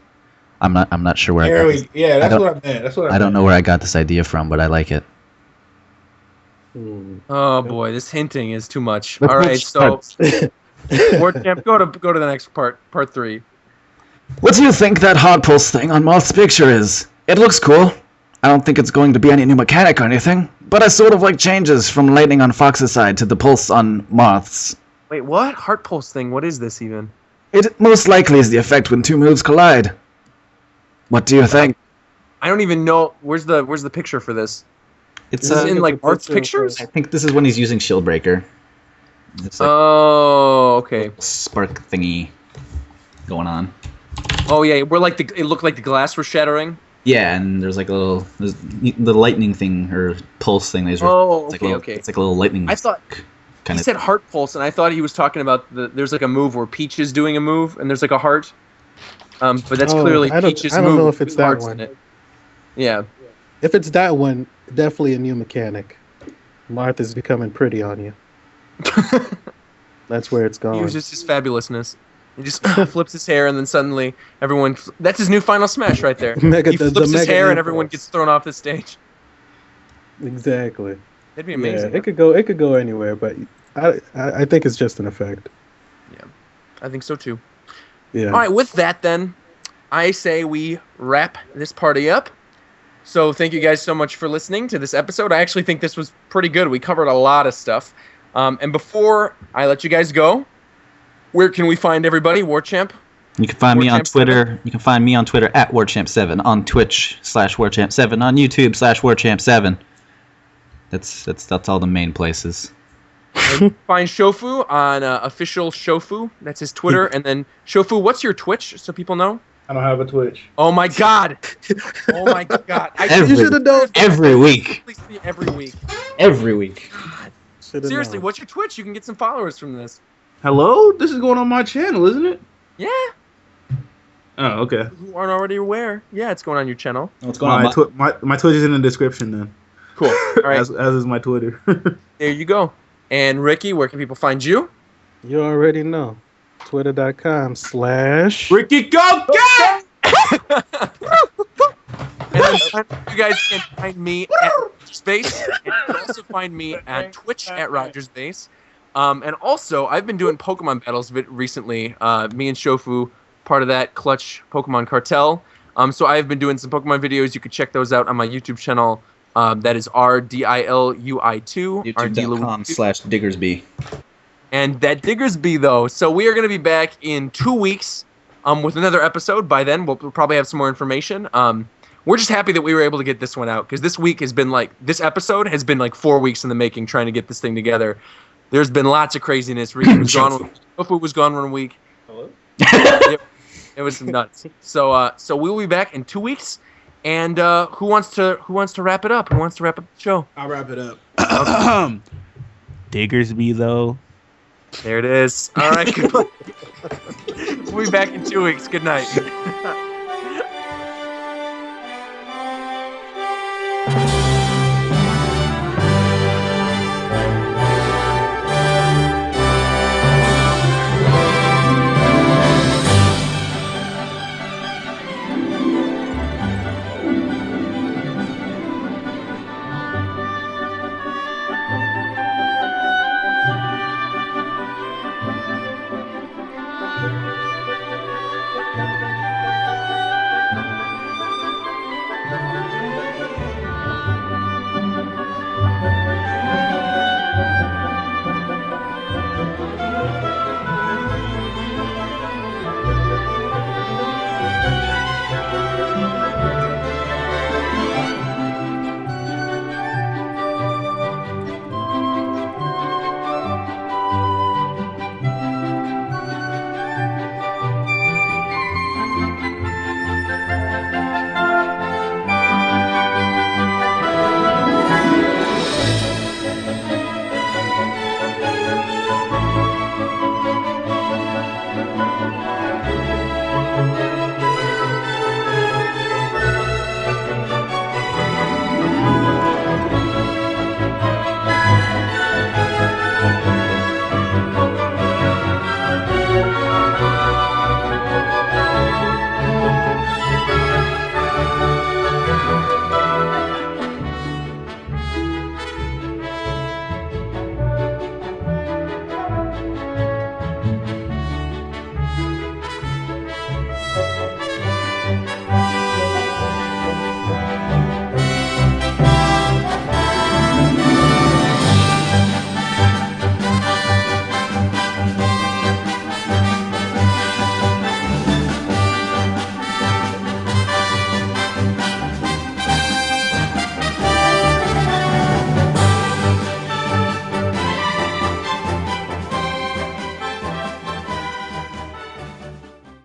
I'm not sure where I got this. Yeah, that's don't- what I meant. That's what I I don't meant. know where I got this idea from, but I like it. Oh boy, this hinting is too much. Let's All move right, so starts. War Champ, go to the next part 3. What do you think that hard pulse thing on Moth's picture is? It looks cool. I don't think it's going to be any new mechanic or anything, but I sort of like changes from lightning on Fox's side to the pulse on Moth's. Wait, what? Heart pulse thing? What is this even? It most likely is the effect when 2 moves collide. What do you think? I don't even know. Where's the picture for this? It's Is this in like Art's pictures? I think this is when he's using Shield Breaker. It's like Oh, okay. spark thingy going on. Oh yeah, where like it looked like the glass was shattering. Yeah, and there's like the lightning thing or pulse thing. Oh, It's like okay, a little, okay. It's like a little lightning. I thought kind he said heart pulse, and I thought he was talking about there's like a move where Peach is doing a move, and there's like a heart. But that's Oh, clearly I don't- Peach's I don't move. know with if it's two that hearts one. in it. Yeah. If it's that one, definitely a new mechanic. Martha's becoming pretty on you. That's where it's He going. was just his fabulousness. He just flips his hair, and then suddenly everyone. That's his new final smash right there. Mega- He the flips his mega hair, and impulse. everyone gets thrown off the stage. Exactly. That'd be amazing. Yeah, it could go anywhere, but I think it's just an effect. I think so too. Yeah. All right, with that then, I say we wrap this party up. So thank you guys so much for listening to this episode. I actually think this was pretty good. We covered a lot of stuff. And before I let you guys go, where can we find everybody? Warchamp? You can find me on Warchamp Twitter. 7? You can find me on Twitter at WarChamp7, on Twitch /WarChamp7, on YouTube /WarChamp7. That's all the main places. Find Shofu on official Shofu. That's his Twitter. And then Shofu, what's your Twitch so people know? I don't have a Twitch. Oh my God! Oh my God! You should have known. Every week. Every week. Every week. Seriously, what's your Twitch? You can get some followers from this. Hello? This is going on my channel, isn't it? Yeah. Oh, okay. Who aren't already aware? Yeah, it's going on your channel. What's going on? My Twitch is in the description then. Cool. All right. as is my Twitter. There you go. And Ricky, where can people find you? You already know. Twitter.com/ Ricky Go Get! And then you guys can find me at Rogers Base. And you can also find me at Twitch at Rogers Base. And also, I've been doing Pokemon battles recently. Me and Shofu, part of that Clutch Pokemon Cartel. So I've been doing some Pokemon videos. You can check those out on my YouTube channel. That is RDILUI2. YouTube.com/Diggersby. And that Diggersby, though. So we are going to be back in 2 weeks with another episode. By then, we'll probably have some more information. We're just happy that we were able to get this one out, because this episode has been like 4 weeks in the making trying to get this thing together. There's been lots of craziness. Ricky was gone. Shofu was gone 1 week. Hello? It was nuts. So we'll be back in 2 weeks. And who wants to wrap it up? Who wants to wrap up the show? I'll wrap it up. Diggersby, though. There it is. All right. Good. We'll be back in 2 weeks. Good night.